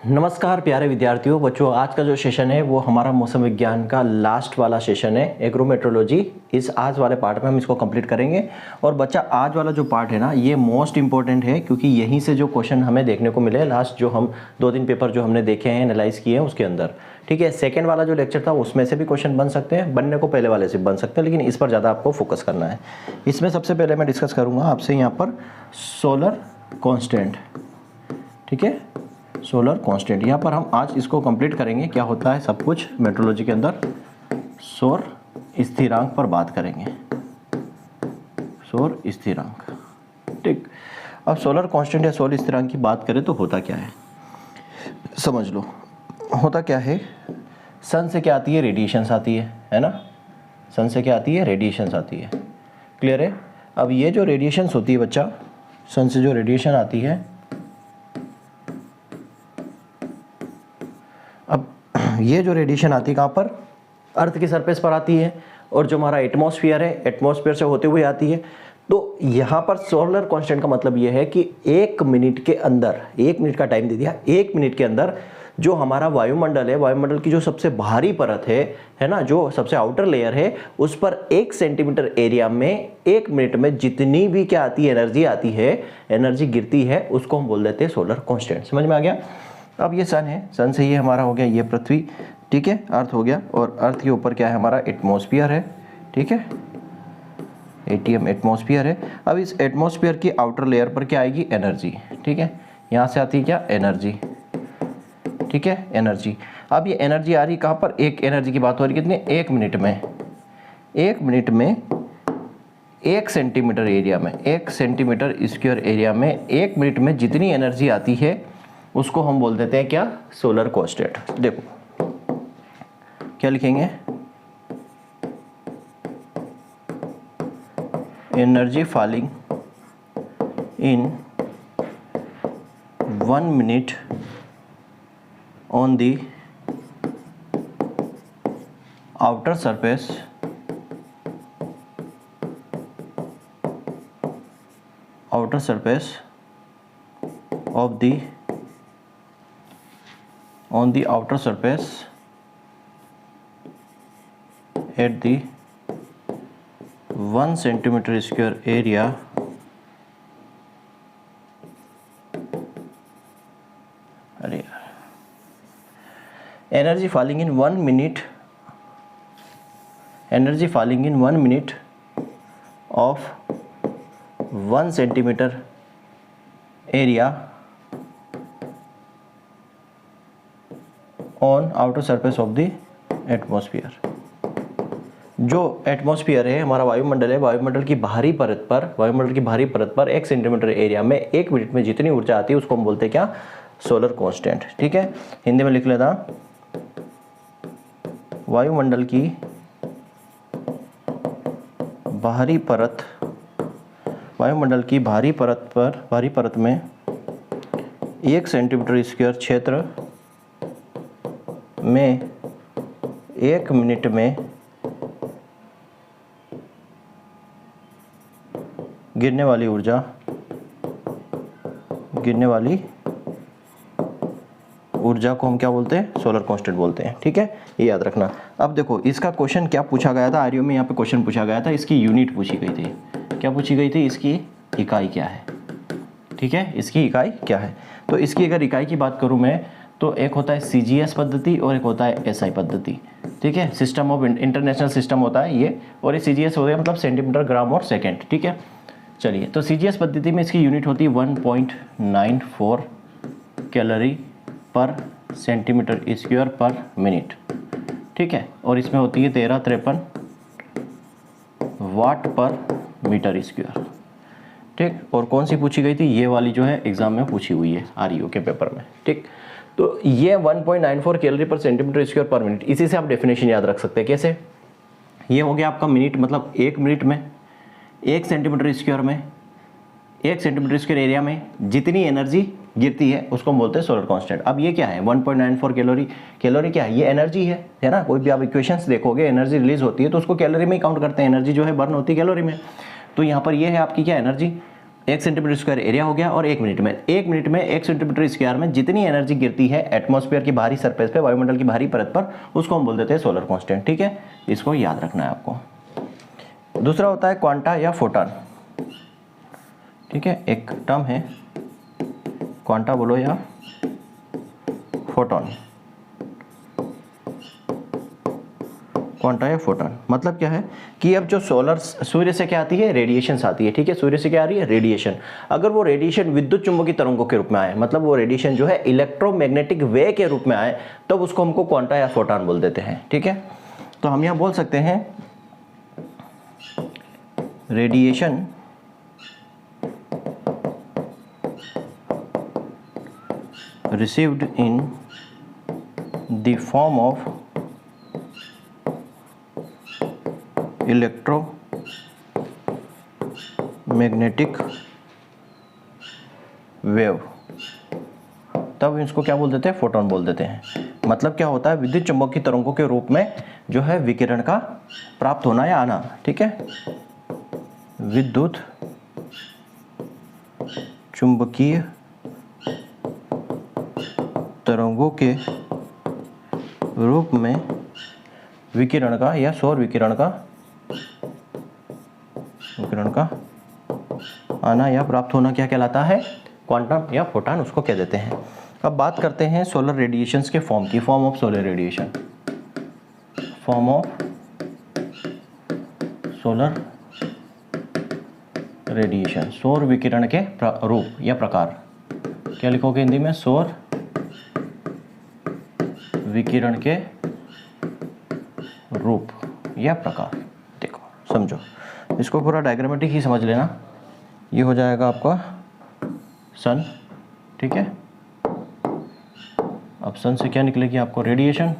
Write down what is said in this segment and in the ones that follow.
नमस्कार प्यारे विद्यार्थियों बच्चों, आज का जो सेशन है वो हमारा मौसम विज्ञान का लास्ट वाला सेशन है। एग्रोमेट्रोलॉजी इस आज वाले पार्ट में हम इसको कंप्लीट करेंगे। और बच्चा आज वाला जो पार्ट है ना, ये मोस्ट इंपॉर्टेंट है क्योंकि यहीं से जो क्वेश्चन हमें देखने को मिले लास्ट जो हम 2 दिन पेपर जो हमने देखे हैं, एनालाइज किए हैं उसके अंदर। ठीक है, सेकेंड वाला जो लेक्चर था उसमें से भी क्वेश्चन बन सकते हैं, बनने को पहले वाले से बन सकते हैं, लेकिन इस पर ज़्यादा आपको फोकस करना है। इसमें सबसे पहले मैं डिस्कस करूँगा आपसे यहाँ पर सोलर कॉन्स्टेंट। ठीक है, सोलर कांस्टेंट यहाँ पर हम आज इसको कंप्लीट करेंगे। क्या होता है सब कुछ मेट्रोलॉजी के अंदर, सौर स्थिरांक पर बात करेंगे, सौर स्थिरांक। ठीक, अब सोलर कांस्टेंट या सौर स्थिरांक की बात करें तो होता क्या है समझ लो। होता क्या है, सन से क्या आती है, रेडिएशंस आती है ना। सन से क्या आती है, रेडिएशंस आती है। क्लियर है। अब ये जो रेडिएशंस होती है बच्चा, सन से जो रेडिएशन आती है, ये जो रेडिएशन आती है कहाँ पर, अर्थ की सरफेस पर आती है, और जो हमारा एटमॉस्फेयर है, एटमॉस्फेयर से होते हुए आती है। तो यहाँ पर सोलर कांस्टेंट का मतलब ये है कि 1 मिनट के अंदर, 1 मिनट का टाइम दे दिया, 1 मिनट के अंदर जो हमारा वायुमंडल है, वायुमंडल की जो सबसे बाहरी परत है ना, जो सबसे आउटर लेयर है, उस पर 1 सेंटीमीटर एरिया में 1 मिनट में जितनी भी क्या आती है, एनर्जी आती है, एनर्जी गिरती है, उसको हम बोल देते हैं सोलर कांस्टेंट। समझ में आ गया। अब ये सन है, सन से ये हमारा हो गया ये पृथ्वी, ठीक है, अर्थ हो गया, और अर्थ के ऊपर क्या है हमारा एटमॉस्फेयर है। ठीक है, एटीएम एटमॉस्फेयर है। अब इस एटमॉस्फेयर की आउटर लेयर पर क्या आएगी, एनर्जी। ठीक है, यहाँ से आती है क्या, एनर्जी। ठीक है, एनर्जी। अब ये एनर्जी आ रही कहाँ पर, एक एनर्जी की बात हो रही कितनी, 1 मिनट में, 1 मिनट में 1 सेंटीमीटर एरिया में, 1 सेंटीमीटर स्क्वायर एरिया में 1 मिनट में जितनी एनर्जी आती है उसको हम बोल देते हैं क्या, सोलर कांस्टेंट। देखो क्या लिखेंगे, energy falling in 1 minute on the outer surface of the on the outer surface at the 1 centimeter square area energy falling in 1 minute, energy falling in 1 minute of 1 centimeter area on outer surface of the atmosphere. जो atmosphere है हमारा वायुमंडल है, वायुमंडल की बाहरी परत पर 1 सेंटीमीटर एरिया में 1 मिनट में जितनी ऊर्जा आती है उसको हम बोलते हैं क्या, सोलर कांस्टेंट। ठीक है, हिंदी में लिख लेना, वायुमंडल की बाहरी परत में 1 सेंटीमीटर स्क्वायर क्षेत्र में 1 मिनट में गिरने वाली ऊर्जा को हम क्या बोलते हैं, सोलर कांस्टेंट बोलते हैं। ठीक है, ये याद रखना। अब देखो इसका क्वेश्चन क्या पूछा गया था, आरयू में यहाँ पे क्वेश्चन पूछा गया था, इसकी यूनिट पूछी गई थी। क्या पूछी गई थी, इसकी इकाई क्या है। ठीक है, इसकी इकाई क्या है। तो इसकी अगर इकाई की बात करूँ मैं, तो एक होता है CGS पद्धति और एक होता है SI पद्धति। ठीक है, सिस्टम ऑफ इंटरनेशनल सिस्टम होता है ये, और ये CGS होता है मतलब सेंटीमीटर, ग्राम और सेकेंड। ठीक है, चलिए, तो CGS पद्धति में इसकी यूनिट होती है 1.94 कैलोरी पर सेंटीमीटर स्क्वायर पर मिनट। ठीक है, और इसमें होती है 1353 वाट पर मीटर स्क्वायर। ठीक, और कौन सी पूछी गई थी, ये वाली जो है एग्जाम में पूछी हुई है RU के पेपर में। ठीक, तो ये 1.94 कैलोरी पर सेंटीमीटर स्क्वायर पर मिनट, इसी से आप डेफिनेशन याद रख सकते हैं। कैसे, ये हो गया आपका मिनट, मतलब 1 मिनट में 1 सेंटीमीटर स्क्वायर में, 1 सेंटीमीटर स्क्वायर एरिया में जितनी एनर्जी गिरती है उसको हम बोलते हैं सोलर कांस्टेंट। अब ये क्या है, 1.94 कैलोरी। कैलोरी क्या है, ये एनर्जी है ना। कोई भी आप इक्वेशंस देखोगे, एनर्जी रिलीज होती है तो उसको कैलोरी में ही काउंट करते हैं, एनर्जी जो है बर्न होती है कैलोरी में। तो यहाँ पर ये है आपकी क्या, एनर्जी। 1 सेंटीमीटर स्क्वायर एरिया हो गया, और 1 मिनट में 1 सेंटीमीटर स्क्वायर में जितनी एनर्जी गिरती है एटमॉस्फेयर की बाहरी सरफेस पे, वायुमंडल की बाहरी परत पर, उसको हम बोल देते हैं सोलर कांस्टेंट। ठीक है, इसको याद रखना है आपको। दूसरा होता है क्वांटा या फोटॉन। ठीक है, एक टर्म है क्वांटा बोलो या फोटॉन। क्वांटा या फोटॉन मतलब क्या है कि अब जो सूर्य से क्या आती है, रेडिएशंस आती है। ठीक है, सूर्य से क्या आ रही है, रेडिएशन। अगर वो रेडिएशन विद्युत चुंबकीय तरंगों के रूप में आए, मतलब वो रेडिएशन जो है इलेक्ट्रोमैग्नेटिक वे के रूप में आए, तब उसको हमको क्वांटा या फोटॉन बोल देते हैं। ठीक है, तो हम यहाँ बोल सकते हैं radiation received in the form of electromagnetic wave, तब इसको क्या बोल देते हैं, फोटॉन बोल देते हैं। मतलब क्या होता है, विद्युत चुंबकीय तरंगों के रूप में जो है विकिरण का प्राप्त होना या आना। ठीक है, विद्युत चुंबकीय तरंगों के रूप में विकिरण का या सौर विकिरण का आना या प्राप्त होना क्या कहलाता है, क्वांटम या फोटॉन उसको कह देते हैं। अब बात करते हैं सोलर रेडिएशंस के फॉर्म की। Form of solar radiation, form of solar radiation, सौर विकिरण के रूप या प्रकार। क्या लिखोगे हिंदी में, सौर विकिरण के रूप या प्रकार। देखो समझो, इसको पूरा डायग्रामेटिक ही समझ लेना। ये हो जाएगा आपका सन। ठीक है, अब सन से क्या निकलेगी आपको, रेडिएशन।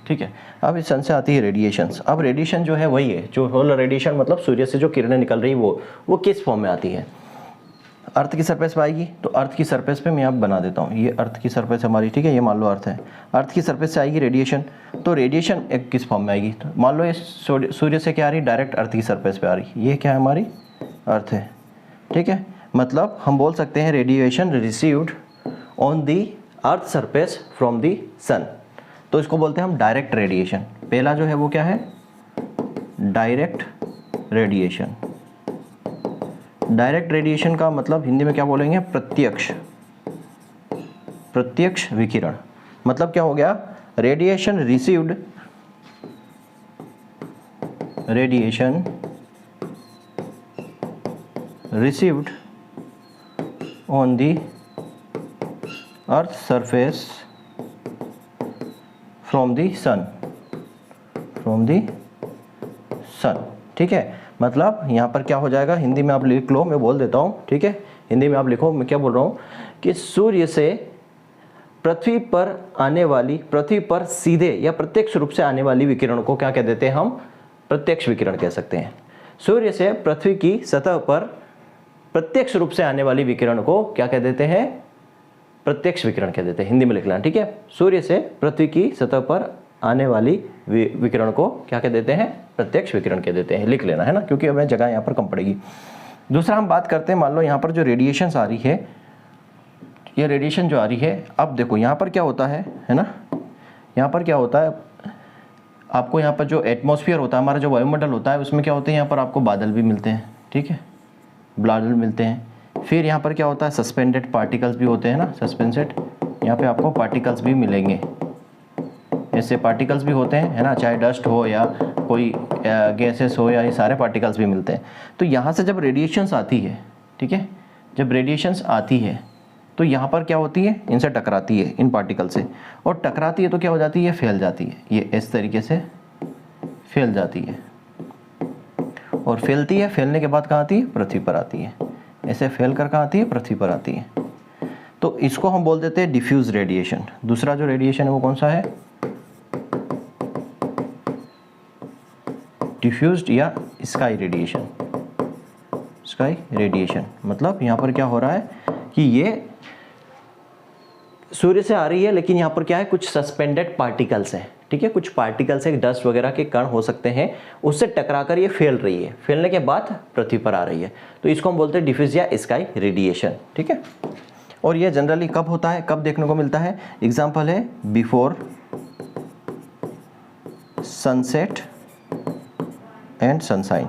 ठीक है, अब इस सन से आती है रेडिएशंस। अब रेडिएशन जो है वही है जो सोलर रेडिएशन, मतलब सूर्य से जो किरणें निकल रही वो किस फॉर्म में आती है, अर्थ की सरफेस पे आएगी। तो अर्थ की सरफेस पे मैं आप बना देता हूँ, ये अर्थ की सरफेस हमारी। ठीक है, ये मान लो अर्थ है, अर्थ की सरफेस से आएगी रेडिएशन। तो रेडिएशन एक किस फॉर्म में आएगी, तो मान लो ये सूर्य से क्या आ रही, डायरेक्ट अर्थ की सरफेस पे आ रही। ये क्या है, हमारी अर्थ है। ठीक है, मतलब हम बोल सकते हैं radiation received on the earth surface from the sun, तो इसको बोलते हैं हम डायरेक्ट रेडिएशन। पहला जो है वो क्या है, डायरेक्ट रेडिएशन। डायरेक्ट रेडिएशन का मतलब हिंदी में क्या बोलेंगे, प्रत्यक्ष विकिरण। मतलब क्या हो गया, radiation received on the earth surface from the sun. ठीक है, मतलब यहाँ पर क्या हो जाएगा, हिंदी में आप लिख लो, मैं बोल देता हूँ। ठीक है, हिंदी में आप लिखो, मैं क्या बोल रहा हूँ कि सूर्य से पृथ्वी पर सीधे या प्रत्यक्ष रूप से आने वाली विकिरण को क्या कह देते हैं हम, प्रत्यक्ष विकिरण कह सकते हैं। सूर्य से पृथ्वी की सतह पर प्रत्यक्ष रूप से आने वाली विकिरण को क्या कह देते हैं, प्रत्यक्ष विकिरण कह देते हैं। हिंदी में लिख लेना। ठीक है, सूर्य से पृथ्वी की सतह पर आने वाली विकिरण को क्या कह देते हैं, प्रत्यक्ष विकिरण कह देते हैं। लिख लेना है ना, क्योंकि हमें जगह यहाँ पर कम पड़ेगी। दूसरा हम बात करते हैं, मान लो यहाँ पर जो रेडिएशन आ रही है, ये रेडिएशन जो आ रही है, अब देखो यहाँ पर क्या होता है ना, यहाँ पर क्या होता है, आपको यहाँ पर जो एटमॉस्फेयर होता है, हमारा जो वायुमंडल होता है, उसमें क्या होते हैं, यहाँ पर आपको बादल भी मिलते हैं। ठीक है, बादल मिलते हैं। फिर यहाँ पर क्या होता है, सस्पेंडेड पार्टिकल्स भी होते हैं ना, सस्पेंडेड, यहाँ पे आपको पार्टिकल्स भी मिलेंगे। ऐसे पार्टिकल्स भी होते हैं, है ना, चाहे डस्ट हो या कोई गैसेस हो, या ये सारे पार्टिकल्स भी मिलते हैं। तो यहाँ से जब रेडिएशंस आती है, ठीक है, जब रेडिएशंस आती है तो यहाँ पर क्या होती है, इनसे टकराती है, इन पार्टिकल से, और टकराती है तो क्या हो जाती है, फैल जाती है। ये इस तरीके से फैल जाती है, और फैलती है, फैलने के बाद कहाँ आती है, पृथ्वी पर आती है। ऐसे फैल कर कहाँ आती है, पृथ्वी पर आती है। तो इसको हम बोल देते हैं डिफ्यूज रेडिएशन। दूसरा जो रेडिएशन है वो कौन सा है, डिफ्यूज्ड या स्काई रेडिएशन। स्काई रेडिएशन मतलब यहाँ पर क्या हो रहा है कि ये सूर्य से आ रही है, लेकिन यहाँ पर क्या है, कुछ सस्पेंडेड पार्टिकल्स हैं। ठीक है, कुछ पार्टिकल्स है, डस्ट वगैरह के कण हो सकते हैं, उससे टकराकर ये फैल रही है, फैलने के बाद पृथ्वी पर आ रही है, तो इसको हम बोलते हैं डिफ्यूज या स्काई रेडिएशन। ठीक है, और ये जनरली कब होता है, कब देखने को मिलता है? एग्जाम्पल है before sunset and sunshine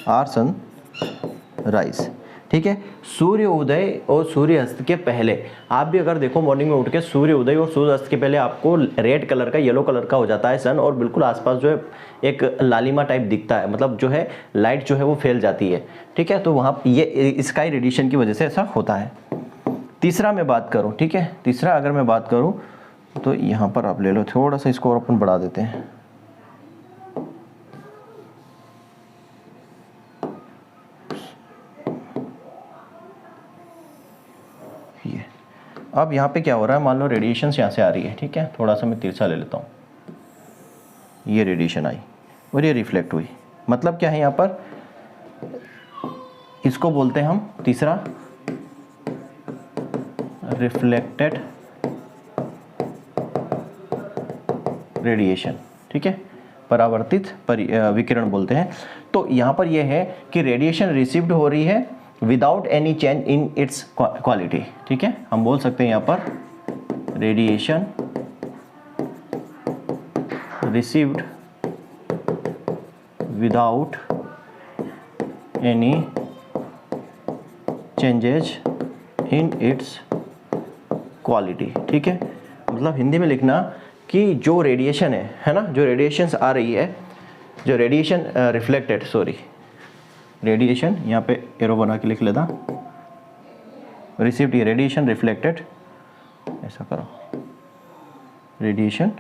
or sunrise. ठीक है, सूर्य उदय और सूर्य अस्त के पहले, आप भी अगर देखो मॉर्निंग में उठ के सूर्य उदय और सूर्य अस्त के पहले आपको रेड कलर का, येलो कलर का हो जाता है सन, और बिल्कुल आसपास जो है एक लालिमा टाइप दिखता है, मतलब जो है लाइट जो है वो फैल जाती है। ठीक है, तो वहाँ ये स्काई रेडिएशन की वजह से ऐसा होता है। तीसरा मैं बात करूँ, ठीक है, तीसरा अगर मैं बात करूँ तो यहाँ पर आप ले लो, थोड़ा सा इसको और अपन बढ़ा देते हैं। ये अब यहाँ पे क्या हो रहा है, मान लो रेडिएशन यहाँ से आ रही है, ठीक है, थोड़ा सा मैं तिरछा ले लेता हूँ, ये रेडिएशन आई और ये रिफ्लेक्ट हुई, मतलब क्या है यहाँ पर, इसको बोलते हैं हम तीसरा रिफ्लेक्टेड रेडिएशन। ठीक है, परावर्तित विकिरण बोलते हैं। तो यहाँ पर यह है कि रेडिएशन रिसीव्ड हो रही है without any change in its quality. ठीक है, हम बोल सकते हैं यहाँ पर radiation received without any changes in its quality. ठीक है, मतलब हिंदी में लिखना कि जो रेडिएशन है ना, जो रेडिएशंस आ रही है, जो रेडिएशन रिफ्लेक्टेड, सॉरी रेडिएशन यहाँ पे एरो बना के लिख लेता, रिसीव्ड, ये रेडिएशन रिफ्लेक्टेड, ऐसा करो, रेडिएशन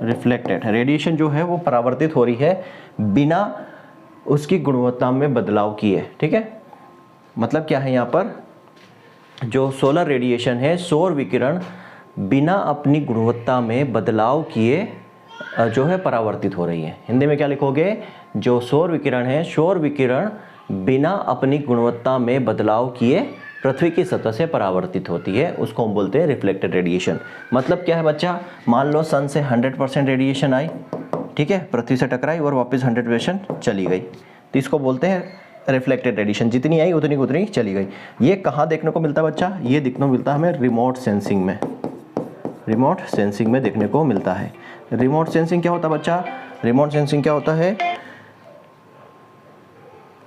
रिफ्लेक्टेड, रेडिएशन जो है वो परावर्तित हो रही है बिना उसकी गुणवत्ता में बदलाव किए। ठीक है, मतलब क्या है यहाँ पर, जो सोलर रेडिएशन है, सौर विकिरण बिना अपनी गुणवत्ता में बदलाव किए जो है परावर्तित हो रही है। हिंदी में क्या लिखोगे, जो सौर विकिरण है, सौर विकिरण बिना अपनी गुणवत्ता में बदलाव किए पृथ्वी की सतह से परावर्तित होती है, उसको हम बोलते हैं रिफ्लेक्टेड रेडिएशन। मतलब क्या है बच्चा, मान लो सन से 100% रेडिएशन आई, ठीक है, पृथ्वी से टकराई और वापस 100% चली गई, तो इसको बोलते हैं रिफ्लेक्टेड रेडिएशन। जितनी आई उतनी उतनी चली गई। ये कहाँ देखने को मिलता है बच्चा, ये देखने को मिलता है हमें रिमोट सेंसिंग में, रिमोट सेंसिंग में देखने को मिलता है। रिमोट सेंसिंग क्या होता है बच्चा, रिमोट सेंसिंग क्या होता है,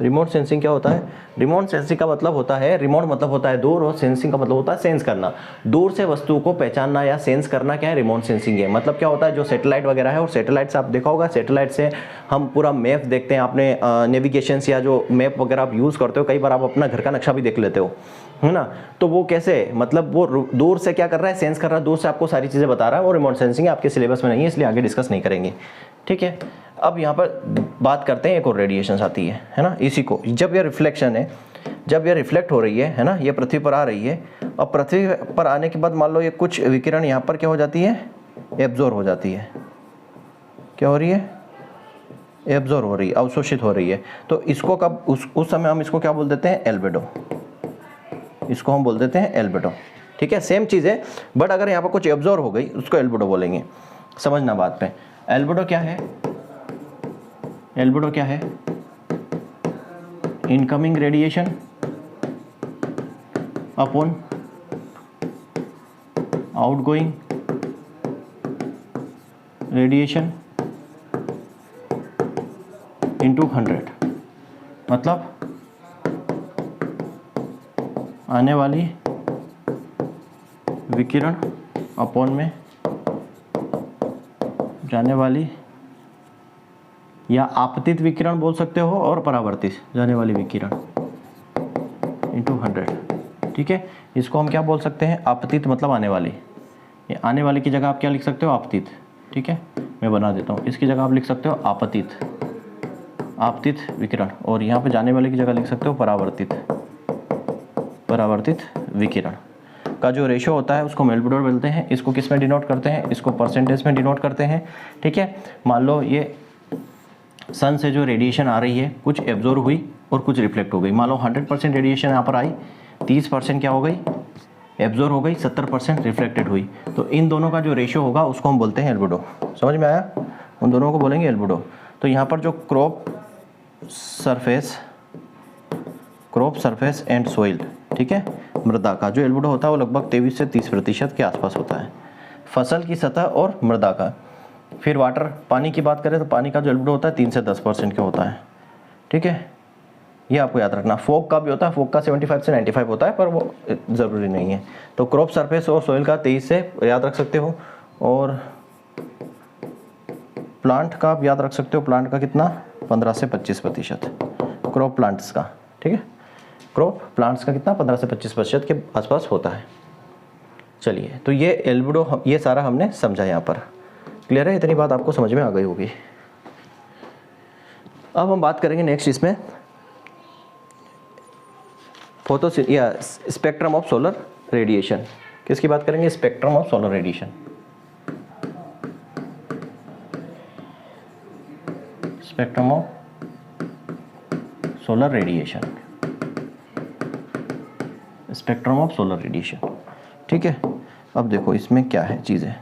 रिमोट सेंसिंग क्या होता है, रिमोट सेंसिंग का मतलब होता है, रिमोट मतलब होता है दूर, और सेंसिंग का मतलब होता है सेंस करना, दूर से वस्तु को पहचानना या सेंस करना, क्या है, रिमोट सेंसिंग है। मतलब क्या होता है, जो सैटेलाइट वगैरह है, और सैटेलाइट से आप देखा होगा, सैटेलाइट से हम पूरा मैप देखते हैं, आपने नेविगेशन या जो मैप वगैरह आप यूज़ करते हो, कई बार आप अपना घर का नक्शा भी देख लेते हो, है ना, तो वो कैसे, मतलब वो दूर से क्या कर रहा है, सेंस कर रहा है, दूर से आपको सारी चीज़ें बता रहा है, वो रिमोट सेंसिंग है, आपके सिलेबस में नहीं है, इसलिए आगे डिस्कस नहीं करेंगे। ठीक है, अब यहाँ पर बात करते हैं, एक और रेडिएशन आती है ना, इसी को, जब यह रिफ्लेक्शन है, जब यह रिफ्लेक्ट हो रही है ना, ये पृथ्वी पर आ रही है, और पृथ्वी पर आने के बाद मान लो ये कुछ विकिरण यहाँ पर क्या हो जाती है, एब्जॉर्ब हो जाती है, क्या हो रही है, एब्जॉर्ब हो रही है, अवशोषित हो रही है, तो इसको कब, उस समय हम इसको क्या बोल देते हैं, एल्बेडो, इसको हम बोल देते हैं एल्बेडो। ठीक है, सेम चीज़ है, बट अगर यहाँ पर कुछ एब्जॉर्ब हो गई उसको एल्बेडो बोलेंगे, समझना बात पे। एल्बेडो क्या है, एल्बेडो क्या है, incoming radiation upon outgoing radiation into 100, मतलब आने वाली विकिरण अपॉन में जाने वाली, या आपतित विकिरण बोल सकते हो, और परावर्तित जाने वाली विकिरण इंटू 100। ठीक है, इसको हम क्या बोल सकते हैं, आपतित मतलब आने वाली, ये आने वाली की जगह आप क्या लिख सकते हो, आपतित। ठीक है, मैं बना देता हूँ, इसकी जगह आप लिख सकते हो आपतित, आपतित विकिरण, और यहाँ पे जाने वाले की जगह लिख सकते हो परावर्तित, परावर्तित विकिरण का जो रेशो होता है उसको एल्बेडो बोलते हैं। इसको किस में डिनोट करते हैं, इसको परसेंटेज में डिनोट करते हैं। ठीक है, मान लो ये सन से जो रेडिएशन आ रही है, कुछ एब्जॉर्ब हुई और कुछ रिफ्लेक्ट हो गई। मान लो 100% रेडिएशन यहाँ पर आई, 30% क्या हो गई, एब्जॉर्ब हो गई, 70% रिफ्लेक्टेड हुई। तो इन दोनों का जो रेशियो होगा उसको हम बोलते हैं एल्बिडो। समझ में आया? उन दोनों को बोलेंगे एल्बिडो। तो यहाँ पर जो क्रॉप सरफेस एंड सोइल, ठीक है, मृदा का जो एल्बिडो होता है वो लगभग 23 से 30% के आसपास होता है। फसल की सतह और मृदा का। फिर वाटर, पानी की बात करें तो पानी का जो एल्बिडो होता है 3 से 10% का होता है, ठीक है, ये आपको याद रखना। फोक का भी होता है, फोक का 75 से 95 होता है, पर वो ज़रूरी नहीं है। तो क्रॉप सरफेस और सोइल का 23 से याद रख सकते हो, और प्लांट का आप याद रख सकते हो, प्लांट का कितना, 15 से 25%, क्रॉप प्लांट्स का, ठीक है, क्रॉप प्लांट्स का कितना, 15 से 25% के आसपास होता है। चलिए, तो ये एल्बिडो, ये सारा हमने समझा यहाँ पर। क्लियर है? इतनी बात आपको समझ में आ गई होगी। अब हम बात करेंगे नेक्स्ट इसमें या स्पेक्ट्रम ऑफ सोलर रेडिएशन। किसकी बात करेंगे? Spectrum of solar radiation. Spectrum of solar radiation, spectrum of solar radiation, ठीक है। अब देखो इसमें क्या है चीज़ें।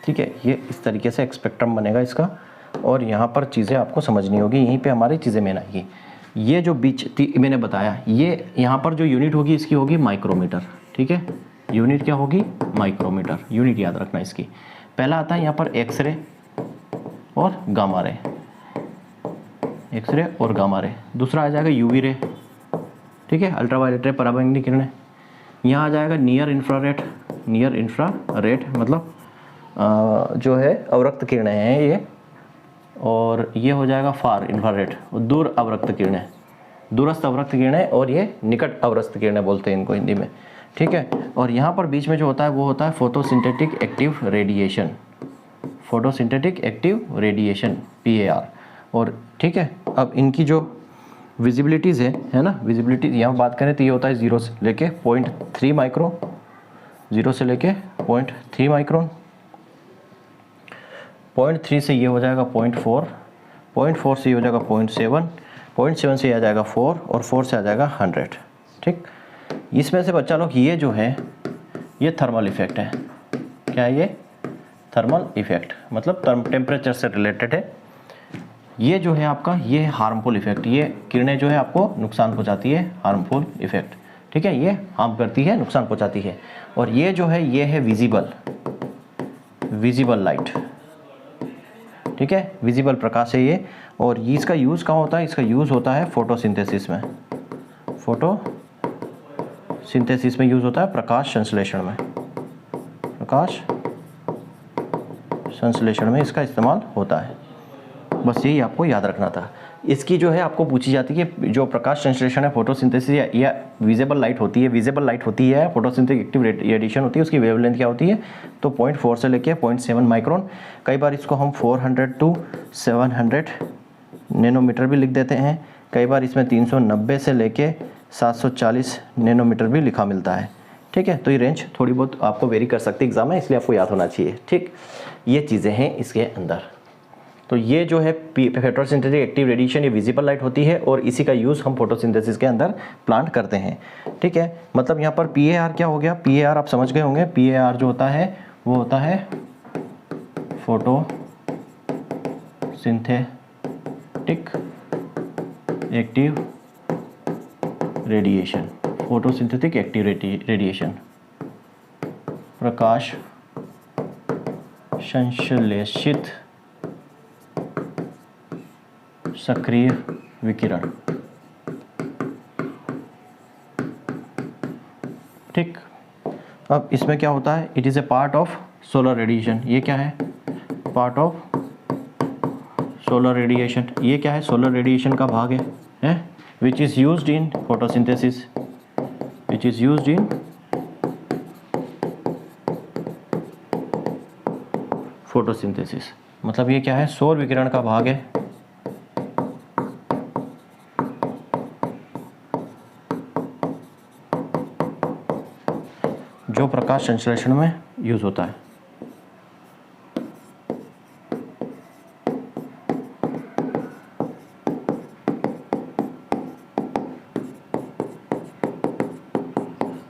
ठीक है, ये इस तरीके से एक स्पेक्ट्रम बनेगा इसका, और यहाँ पर चीज़ें आपको समझनी होगी, यहीं पे हमारी चीज़ें मेन आएगी। ये जो बीच मैंने बताया, ये यहाँ पर जो यूनिट होगी इसकी होगी माइक्रोमीटर, ठीक है, यूनिट क्या होगी? माइक्रोमीटर। यूनिट याद रखना इसकी। पहला आता है यहाँ पर एक्सरे और गामा रे, एक्सरे और गामा रे। दूसरा आ जाएगा यूवी रे, ठीक है, अल्ट्रावायलेट रे, पराबैंगनी किरणें। यहाँ आ जाएगा नियर इंफ्रारेड मतलब जो है अवरक्त किरणें हैं ये, और ये हो जाएगा फार इंफ्रारेड, दूर अवरक्त किरणें, दूरस्थ अवरक्त किरणें, और ये निकट अवरक्त किरणें बोलते हैं इनको हिंदी में, ठीक है। और यहाँ पर बीच में जो होता है वो होता है photosynthetic active radiation, photosynthetic active radiation, PAR। और ठीक है, अब इनकी जो विजिबिलिटीज़ है ना, विजिबिलिटी यहाँ बात करें तो ये होता है 0 से लेके 0.3 माइक्रोन, 0 से लेके 0.3 माइक्रोन, 0.3 से ये हो जाएगा 0.4, 0.4 से ये हो जाएगा 0.7, 0.7 से ये आ जाएगा 4, और 4 से आ जाएगा 100, ठीक। इसमें से बच्चा लोग ये जो है ये थर्मल इफेक्ट है। क्या है ये? थर्मल इफेक्ट, मतलब टेम्परेचर से रिलेटेड है। ये जो है आपका ये हार्मफुल इफेक्ट, ये किरणें जो है आपको नुकसान पहुंचाती है, हार्मफुल इफेक्ट, ठीक है, ये हार्म करती है, नुकसान पहुंचाती है। और ये जो है ये है विजिबल लाइट, ठीक है, विजिबल प्रकाश है ये। और इसका यूज़ कहाँ होता है? इसका यूज़ होता है फोटोसिंथेसिस में, फोटोसिंथेसिस में यूज़ होता है, प्रकाश संश्लेषण में, प्रकाश संश्लेषण में इसका इस्तेमाल होता है। बस यही आपको याद रखना था। इसकी जो है आपको पूछी जाती है जो प्रकाश संश्लेषण है, फोटोसिंथेसिस या विजिबल लाइट होती है, फोटोसिंथेटिक एक्टिव रेडिएशन होती है, उसकी वेवलेंथ क्या होती है? तो 0.4 से लेके 0.7 माइक्रोन। कई बार इसको हम 400 to 700 नैनोमीटर भी लिख देते हैं। कई बार इसमें 390 से लेके 740 नैनोमीटर भी लिखा मिलता है, ठीक है। तो ये रेंज थोड़ी बहुत आपको वेरी कर सकती है एग्जाम में, इसलिए आपको याद होना चाहिए, ठीक। ये चीज़ें हैं इसके अंदर। तो ये जो है फोटोसिंथेटिक एक्टिव रेडिएशन, ये विजिबल लाइट होती है, और इसी का यूज़ हम फोटोसिंथेसिस के अंदर प्लांट करते हैं, ठीक है। मतलब यहाँ पर PAR क्या हो गया? PAR आप समझ गए होंगे। PAR जो होता है वो होता है photosynthetic active radiation, photosynthetic active radiation, प्रकाश संश्लेषित सक्रिय विकिरण, ठीक। अब इसमें क्या होता है? It is a part of solar radiation. ये क्या है? Part of solar radiation. ये क्या है? सोलर रेडिएशन का भाग है which is used in photosynthesis, photosynthesis मतलब ये क्या है, सौर विकिरण का भाग है जो प्रकाश संश्लेषण में यूज होता है।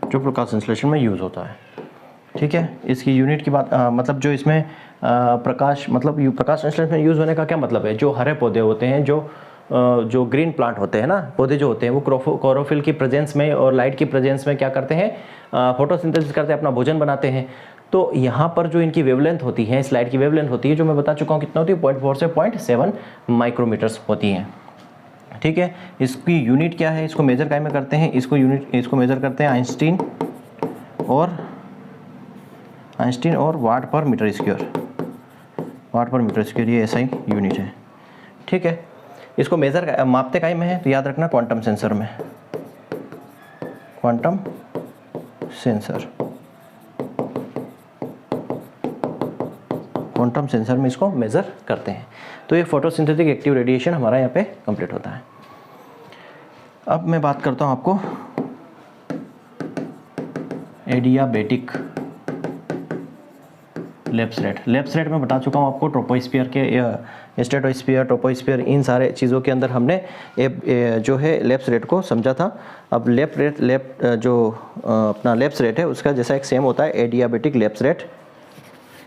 जो प्रकाश संश्लेषण में यूज होता है, ठीक है। इसकी यूनिट की बात मतलब जो इसमें प्रकाश मतलब प्रकाश संश्लेषण में यूज होने का क्या मतलब है, जो हरे पौधे होते हैं, जो ग्रीन प्लांट होते हैं ना, पौधे जो होते हैं वो क्लोरोफिल की प्रेजेंस में और लाइट की प्रेजेंस में क्या करते हैं, फोटोसिंथेसिस करते हैं, अपना भोजन बनाते हैं। तो यहाँ पर जो इनकी वेवलेंथ होती है, इस लाइट की वेवलेंथ होती है, जो मैं बता चुका हूँ कितना होती है, 0.4 से 0.7 माइक्रोमीटर्स होती हैं, ठीक है। इसकी यूनिट क्या है, इसको मेजर काय में करते हैं, इसको मेजर करते हैं आइंस्टीन और वाट पर मीटर स्क्वायर, ये ऐसा ही यूनिट है, ठीक है। इसको मेजर मापते काय में है, तो याद रखना क्वांटम सेंसर में, क्वांटम सेंसर में इसको मेजर करते हैं। तो ये फोटोसिंथेटिक एक्टिव रेडिएशन हमारा यहाँ पे कंप्लीट होता है। अब मैं बात करता हूँ आपको एडियाबेटिक लेप्स रेट में बता चुका हूँ आपको, ट्रोपोस्फियर के स्ट्रेटोस्फियर, ट्रोपोस्फियर, इन सारे चीज़ों के अंदर हमने जो है लेप्स रेट को समझा था। अब लेप्स रेट है उसका जैसा एक सेम होता है एडियाबेटिक लेप्स रेट।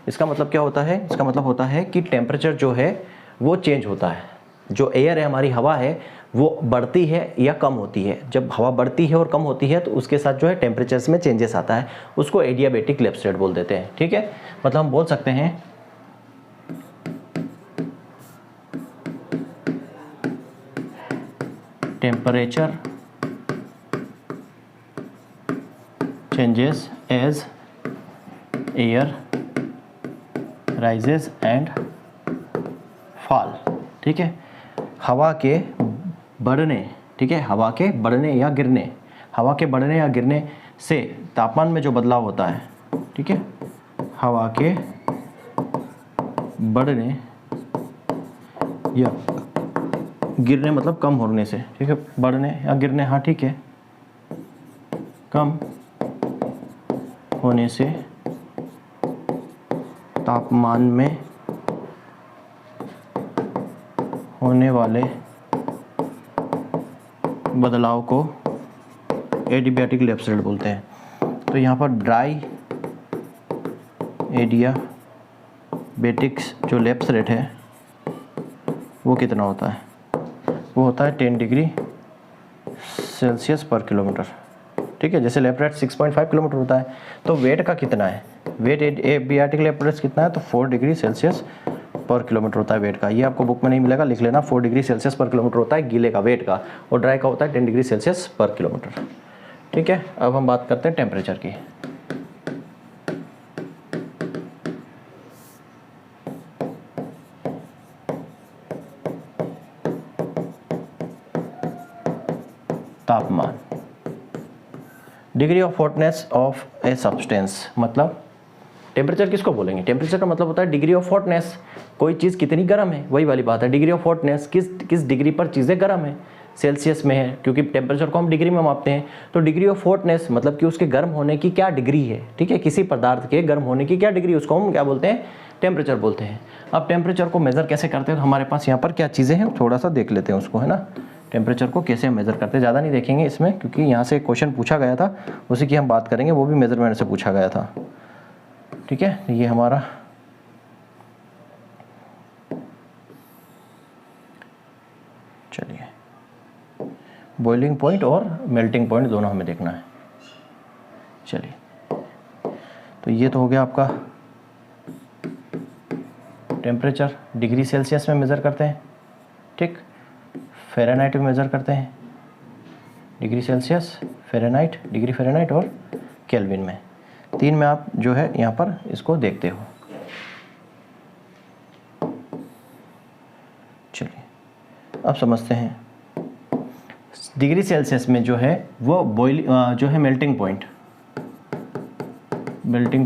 इसका मतलब क्या होता है, इसका मतलब होता है कि टेम्परेचर जो है वो चेंज होता है, जो एयर है, हमारी हवा है, वो बढ़ती है या कम होती है। जब हवा बढ़ती है और कम होती है तो उसके साथ जो है टेम्परेचर्स में चेंजेस आता है, उसको एडियाबेटिक लेप्स रेट बोल देते हैं, ठीक है। मतलब हम बोल सकते हैं temperature changes as air rises and fall, ठीक है। हवा के बढ़ने, ठीक है, हवा के बढ़ने या गिरने से तापमान में जो बदलाव होता है, ठीक है, हवा के बढ़ने या गिरने मतलब कम होने से, ठीक है, बढ़ने या गिरने, हाँ ठीक है, कम होने से तापमान में होने वाले बदलाव को एडियाबेटिक लेप्स रेट बोलते हैं। तो यहाँ पर ड्राई एडियाबेटिक्स जो लेप्स रेट है वो कितना होता है, वो होता है 10 डिग्री सेल्सियस पर किलोमीटर, ठीक है। जैसे लेप्स रेट 6.5 किलोमीटर होता है, तो वेट का कितना है, वेट एडियाबेटिक लेप्स रेट कितना है, तो 4 डिग्री सेल्सियस पर किलोमीटर होता है वेट का। ये आपको बुक में नहीं मिलेगा, लिख लेना, 4 डिग्री सेल्सियस पर किलोमीटर होता है गीले का वेट का, और ड्राई का होता है 10 डिग्री सेल्सियस पर किलोमीटर, ठीक है। अब हम बात करते हैं टेम्परेचर की। तापमान, degree of hotness of a substance, मतलब टेम्परेचर किसको बोलेंगे, टेम्परेचर का मतलब होता है डिग्री ऑफ हॉटनेस, कोई चीज़ कितनी गर्म है, वही वाली बात है। डिग्री ऑफ हॉटनेस, किस डिग्री पर चीज़ें गर्म है, सेल्सियस में है, क्योंकि टेम्परेचर को हम डिग्री में मापते हैं। तो डिग्री ऑफ हॉटनेस मतलब कि उसके गर्म होने की क्या डिग्री है, ठीक है, किसी पदार्थ के गर्म होने की क्या डिग्री, उसको हम क्या बोलते हैं, टेम्परेचर बोलते हैं। अब टेम्परेचर को मेज़र कैसे करते हैं, तो हमारे पास यहाँ पर क्या चीज़ें हैं थोड़ा सा देख लेते हैं उसको, है ना। टेम्परेचर को कैसे मेज़र करते हैं, ज़्यादा नहीं देखेंगे इसमें, क्योंकि यहाँ से क्वेश्चन पूछा गया था, उसी की हम बात करेंगे, वो भी मेजरमेंट से पूछा गया था, ठीक है। ये हमारा चलिए बॉइलिंग पॉइंट और मेल्टिंग पॉइंट दोनों हमें देखना है। चलिए, तो ये तो हो गया आपका टेम्परेचर, डिग्री सेल्सियस में मेज़र करते हैं, ठीक। फ़ारेनहाइट में मेज़र करते हैं, degree Celsius, Fahrenheit, degree Fahrenheit और केल्विन में। 3 में आप जो है यहाँ पर इसको देखते हो। चलिए अब समझते हैं, डिग्री सेल्सियस में जो है वो जो है मेल्टिंग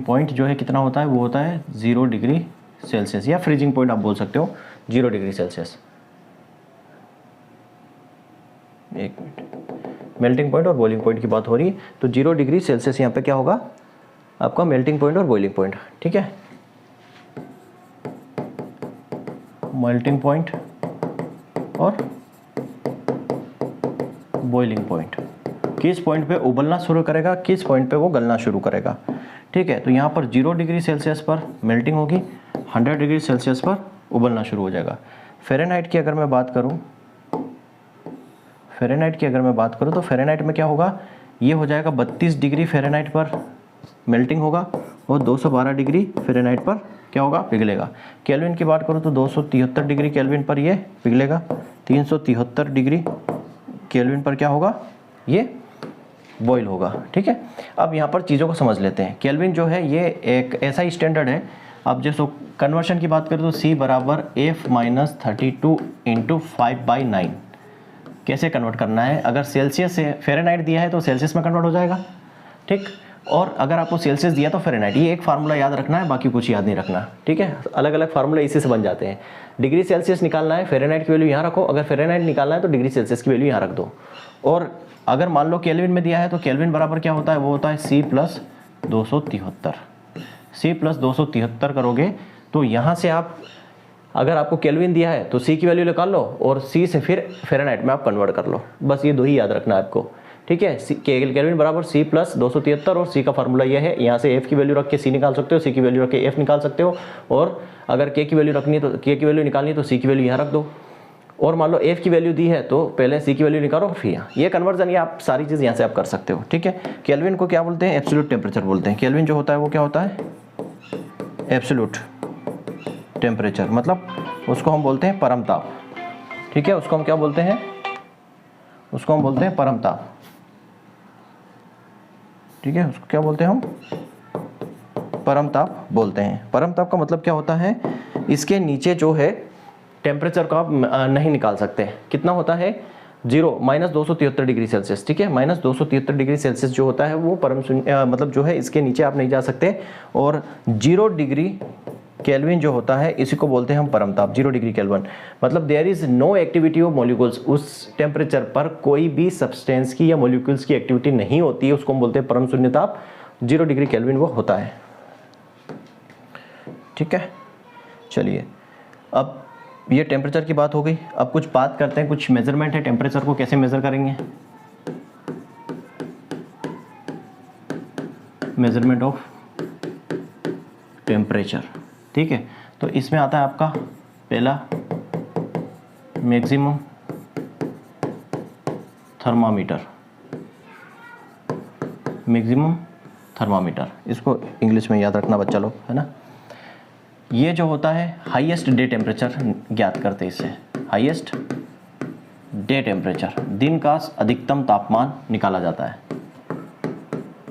पॉइंट जो है कितना होता है, वो होता है 0 डिग्री सेल्सियस, या फ्रीजिंग पॉइंट आप बोल सकते हो 0 डिग्री सेल्सियस। एक मिनट, मेल्टिंग पॉइंट और बॉइलिंग पॉइंट की बात हो रही है, तो 0 डिग्री सेल्सियस यहाँ पे क्या होगा आपका मेल्टिंग पॉइंट और बॉइलिंग पॉइंट, ठीक है। मेल्टिंग पॉइंट और बॉइलिंग पॉइंट, किस पॉइंट पे उबलना शुरू करेगा, किस पॉइंट पे वो गलना शुरू करेगा, ठीक है। तो यहाँ पर 0 डिग्री सेल्सियस पर मेल्टिंग होगी, 100 डिग्री सेल्सियस पर उबलना शुरू हो जाएगा। फ़ारेनहाइट की अगर मैं बात करूँ, फ़ारेनहाइट की अगर मैं बात करूँ तो फ़ारेनहाइट में क्या होगा, ये हो जाएगा 32 डिग्री फ़ारेनहाइट पर मेल्टिंग होगा और 212 डिग्री फ़ारेनहाइट पर क्या होगा, पिघलेगा। केल्विन की बात करूँ तो 273 डिग्री केल्विन पर ये पिघलेगा, 373 डिग्री केल्विन पर क्या होगा, ये बॉयल होगा, ठीक है। अब यहाँ पर चीज़ों को समझ लेते हैं। केल्विन जो है ये एक ऐसा स्टैंडर्ड है, अब जैसे कन्वर्शन की बात करें तो C बराबर F-32 इंटू 5/9। कैसे कन्वर्ट करना है, अगर सेल्सियस से फ़ारेनहाइट दिया है तो सेल्सियस में कन्वर्ट हो जाएगा, ठीक। और अगर आपको सेल्सियस दिया तो फ़ारेनहाइट, ये एक फार्मूला याद रखना है, बाकी कुछ याद नहीं रखना, ठीक है। अलग अलग फार्मूला इसी से बन जाते हैं। डिग्री सेल्सियस निकालना है, फ़ारेनहाइट की वैल्यू यहाँ रखो, अगर फ़ारेनहाइट निकालना है तो डिग्री सेल्सियस की वैल्यू यहाँ रख दो। और अगर मान लो केल्विन में दिया है तो केल्विन बराबर क्या होता है, वो होता है C+273। C+273 करोगे तो यहाँ से आप, अगर आपको केल्विन दिया है तो C की वैल्यू निकाल लो और C से फिर फ़ारेनहाइट में आप कन्वर्ट कर लो, बस ये दो ही याद रखना है आपको, ठीक है। केल्विन बराबर C+273 और C का फार्मूला ये है, यहाँ से F की वैल्यू रख के C निकाल सकते हो, C की वैल्यू रख के F निकाल सकते हो, और अगर K की वैल्यू रखनी है तो K की वैल्यू निकालनी है तो C की वैल्यू यहाँ रख दो, और मान लो F की वैल्यू दी है तो पहले C की वैल्यू निकालो फिर यहाँ, ये कन्वर्जन, ये आप सारी चीज़ यहाँ से आप कर सकते हो, ठीक है। केल्विन को क्या बोलते हैं, एब्सोल्यूट टेम्परेचर बोलते हैं। केल्विन जो होता है वो क्या होता है, एब्सोल्यूट टेम्परेचर, मतलब उसको हम बोलते हैं परम ताप, ठीक है। उसको हम क्या बोलते हैं, उसको हम बोलते हैं परम ताप, ठीक है। उसको क्या बोलते हैं हम, परम ताप बोलते हैं। परम ताप का मतलब क्या होता है, इसके नीचे जो है टेम्परेचर को आप नहीं निकाल सकते। कितना होता है, 273 डिग्री सेल्सियस, ठीक है। -273 डिग्री सेल्सियस जो होता है वो परम शून्य, मतलब जो है इसके नीचे आप नहीं जा सकते। और 0 डिग्री केल्विन जो होता है इसी को बोलते हैं हम परम ताप। 0 डिग्री केल्विन मतलब there is no activity of molecules, उस टेम्परेचर पर कोई भी सब्सटेंस की या मॉलिक्यूल्स की एक्टिविटी नहीं होती है, उसको हम बोलते हैं परम शून्य ताप। 0 डिग्री केल्विन वो होता है, ठीक है। चलिए, अब ये टेम्परेचर की बात हो गई, अब कुछ बात करते हैं, कुछ मेजरमेंट है, टेम्परेचर को कैसे मेजर करेंगे। मेजरमेंट ऑफ टेम्परेचर, ठीक है। तो इसमें आता है आपका पहला मैक्सिमम थर्मामीटर, मैक्सिमम थर्मामीटर, इसको इंग्लिश में याद रखना बच्चा लोग, है ना। ये जो होता है हाईएस्ट डे टेम्परेचर ज्ञात करते हैं इससे, हाईएस्ट डे टेम्परेचर, दिन का अधिकतम तापमान निकाला जाता है,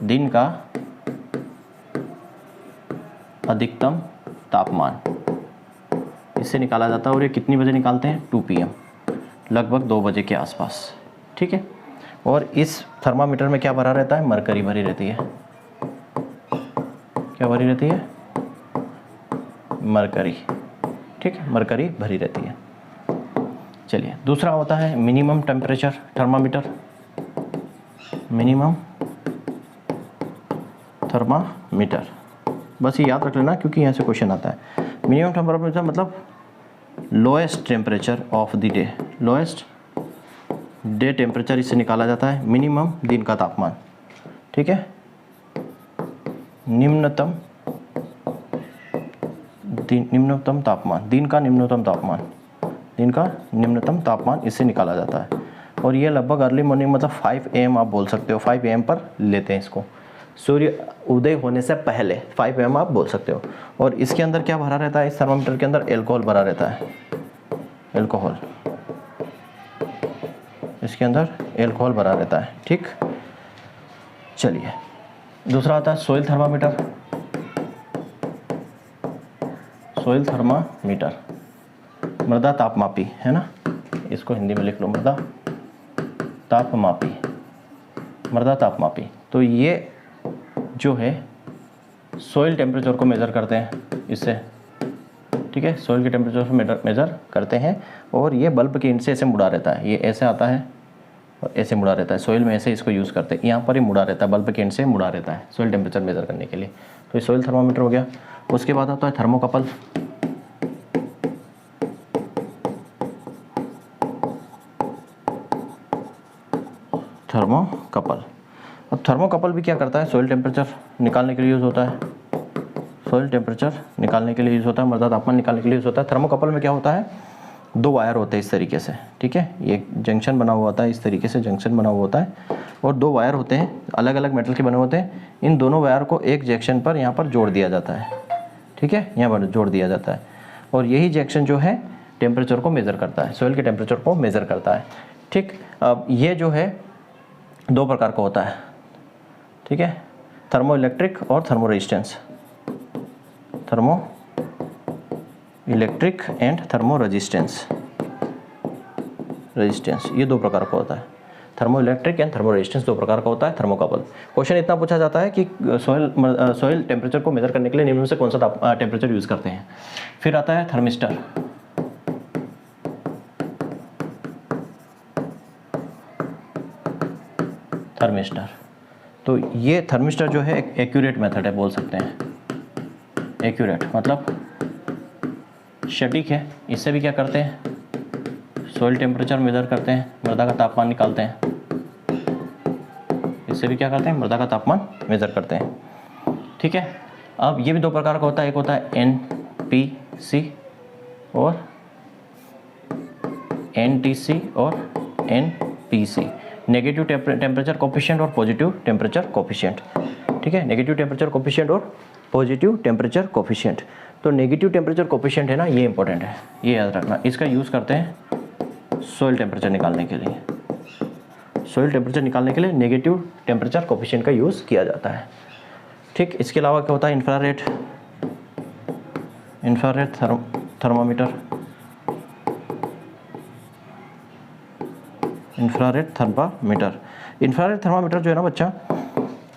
दिन का अधिकतम तापमान इससे निकाला जाता है। और ये कितनी बजे निकालते हैं, 2 PM, लगभग 2 बजे के आसपास, ठीक है। और इस थर्मामीटर में क्या भरा रहता है, मरकरी भरी रहती है। क्या भरी रहती है, मरकरी, ठीक है, मरकरी भरी रहती है। चलिए, दूसरा होता है minimum temperature thermometer, minimum thermometer, बस ये याद रख लेना क्योंकि यहाँ से क्वेश्चन आता है। मिनिमम टेम्परेचर मतलब lowest temperature of the day, lowest day temperature इससे निकाला जाता है। मिनिमम दिन का तापमान, ठीक है, निम्नतम तापमान, दिन का निम्नतम तापमान, दिन का निम्नतम तापमान इससे निकाला जाता है। और ये लगभग अर्ली मॉर्निंग मतलब 5 AM आप बोल सकते हो, 5 AM पर लेते हैं इसको, सूर्य उदय होने से पहले 5 AM आप बोल सकते हो। और इसके अंदर क्या भरा रहता है, इस थर्मामीटर के अंदर एल्कोहल भरा रहता है, एल्कोहल, इसके अंदर एल्कोहल भरा रहता है, ठीक। चलिए, दूसरा आता है सोइल थर्मामीटर, सोइल थर्मामीटर, मृदा तापमापी, है ना, इसको हिंदी में लिख लो, मृदा तापमापी, मृदा तापमापी। तो ये जो है सोइल टेम्परेचर को मेज़र करते हैं इससे, ठीक है, सॉइल के टेम्परेचर को मेज़र करते हैं। और ये बल्ब के इंड से ऐसे मुड़ा रहता है, ये ऐसे आता है और ऐसे मुड़ा रहता है। सॉइल में ऐसे इसको यूज़ करते हैं, यहाँ पर ही मुड़ा रहता है, बल्ब के एंड से मुड़ा रहता है सॉइल टेम्परेचर मेज़र करने के लिए। तो ये सॉइल थर्मामीटर हो गया। उसके बाद आता है थर्मोकपल। थर्मोकपल, अब थर्मोकपल भी क्या करता है, सॉइल टेम्परेचर निकालने के लिए यूज़ होता है। सॉइल टेम्परेचर निकालने के लिए यूज़ होता है, मृदा तापमान निकालने के लिए यूज़ होता है। थर्मोकपल में क्या होता है, 2 वायर होते हैं इस तरीके से, ठीक है, ये जंक्शन बना हुआ होता है, इस तरीके से जंक्शन बना हुआ होता है और 2 वायर होते हैं, अलग अलग मेटल के बने होते हैं। इन दोनों वायर को एक जंक्शन पर यहाँ पर जोड़ दिया जाता है, ठीक है, यहाँ पर जोड़ दिया जाता है और यही जंक्शन जो है टेम्परेचर को मेज़र करता है, सॉइल के टेम्परेचर को मेज़र करता है। ठीक, अब ये जो है 2 प्रकार का होता है, ठीक है, थर्मो इलेक्ट्रिक और thermo resistance. Thermo electric and thermo resistance, ये 2 प्रकार का होता है। Thermo electric and thermo resistance 2 प्रकार का होता है थर्मोकपल। क्वेश्चन इतना पूछा जाता है कि सॉइल टेम्परेचर को मेजर करने के लिए निम्न में से कौन सा टेम्परेचर यूज़ करते हैं। फिर आता है थर्मिस्टर। थर्मिस्टर, तो ये थर्मिस्टर जो है एक एक्यूरेट मेथड है, बोल सकते हैं एक्यूरेट मतलब सटीक है। इससे भी क्या करते हैं, सॉइल टेम्परेचर मेजर करते हैं, मृदा का तापमान निकालते हैं। इससे भी क्या करते हैं, मृदा का तापमान मेजर करते हैं, ठीक है। अब ये भी 2 प्रकार का होता है, एक होता है NPC और NTC और NPC, नेगेटिव टेम्परेचर कोफिशिएंट और पॉजिटिव टेम्परेचर कोफिशिएंट, ठीक है, नेगेटिव टेम्परेचर कोफिशिएंट और पॉजिटिव टेम्परेचर कोफिशिएंट। तो नेगेटिव टेम्परेचर कोफिशिएंट है ना, ये इंपॉर्टेंट है, ये याद रखना। इसका यूज़ करते हैं सॉइल टेम्परेचर निकालने के लिए। सॉइल टेम्परेचर निकालने के लिए नेगेटिव टेम्परेचर कोफिशिएंट का यूज़ किया जाता है, ठीक। इसके अलावा क्या होता है, इंफ्रारेड थर्मामीटर, इंफ्रारेड थर्मामीटर जो है ना बच्चा,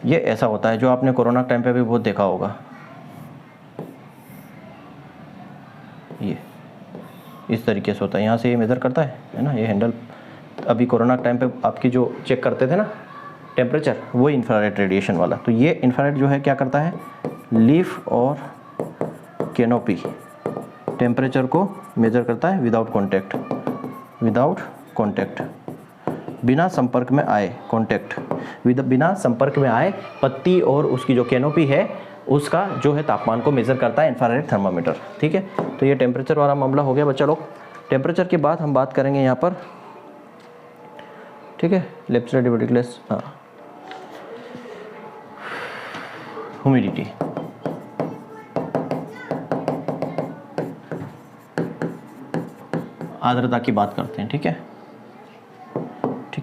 ये ऐसा होता है जो आपने कोरोना टाइम पे भी बहुत देखा होगा। ये इस तरीके से होता है, यहाँ से ये मेज़र करता है ना, ये हैंडल। अभी कोरोना टाइम पे आपकी जो चेक करते थे ना टेम्परेचर, वो इंफ्रारेड रेडिएशन वाला। तो ये इंफ्रारेड जो है क्या करता है, लीफ और कैनोपी टेम्परेचर को मेज़र करता है विदाउट कॉन्टैक्ट, बिना संपर्क में आए, बिना संपर्क में आए पत्ती और उसकी जो कैनोपी है उसका जो है तापमान को मेज़र करता है इंफ्रारेड थर्मामीटर, ठीक है। तो ये टेम्परेचर वाला मामला हो गया बच्चा लोग। टेम्परेचर के बाद हम बात करेंगे यहाँ पर, ठीक है, लेप्सरेडिविटिक्लेस, ह्यूमिडिटी। आर्द्रता की बात करते हैं, ठीक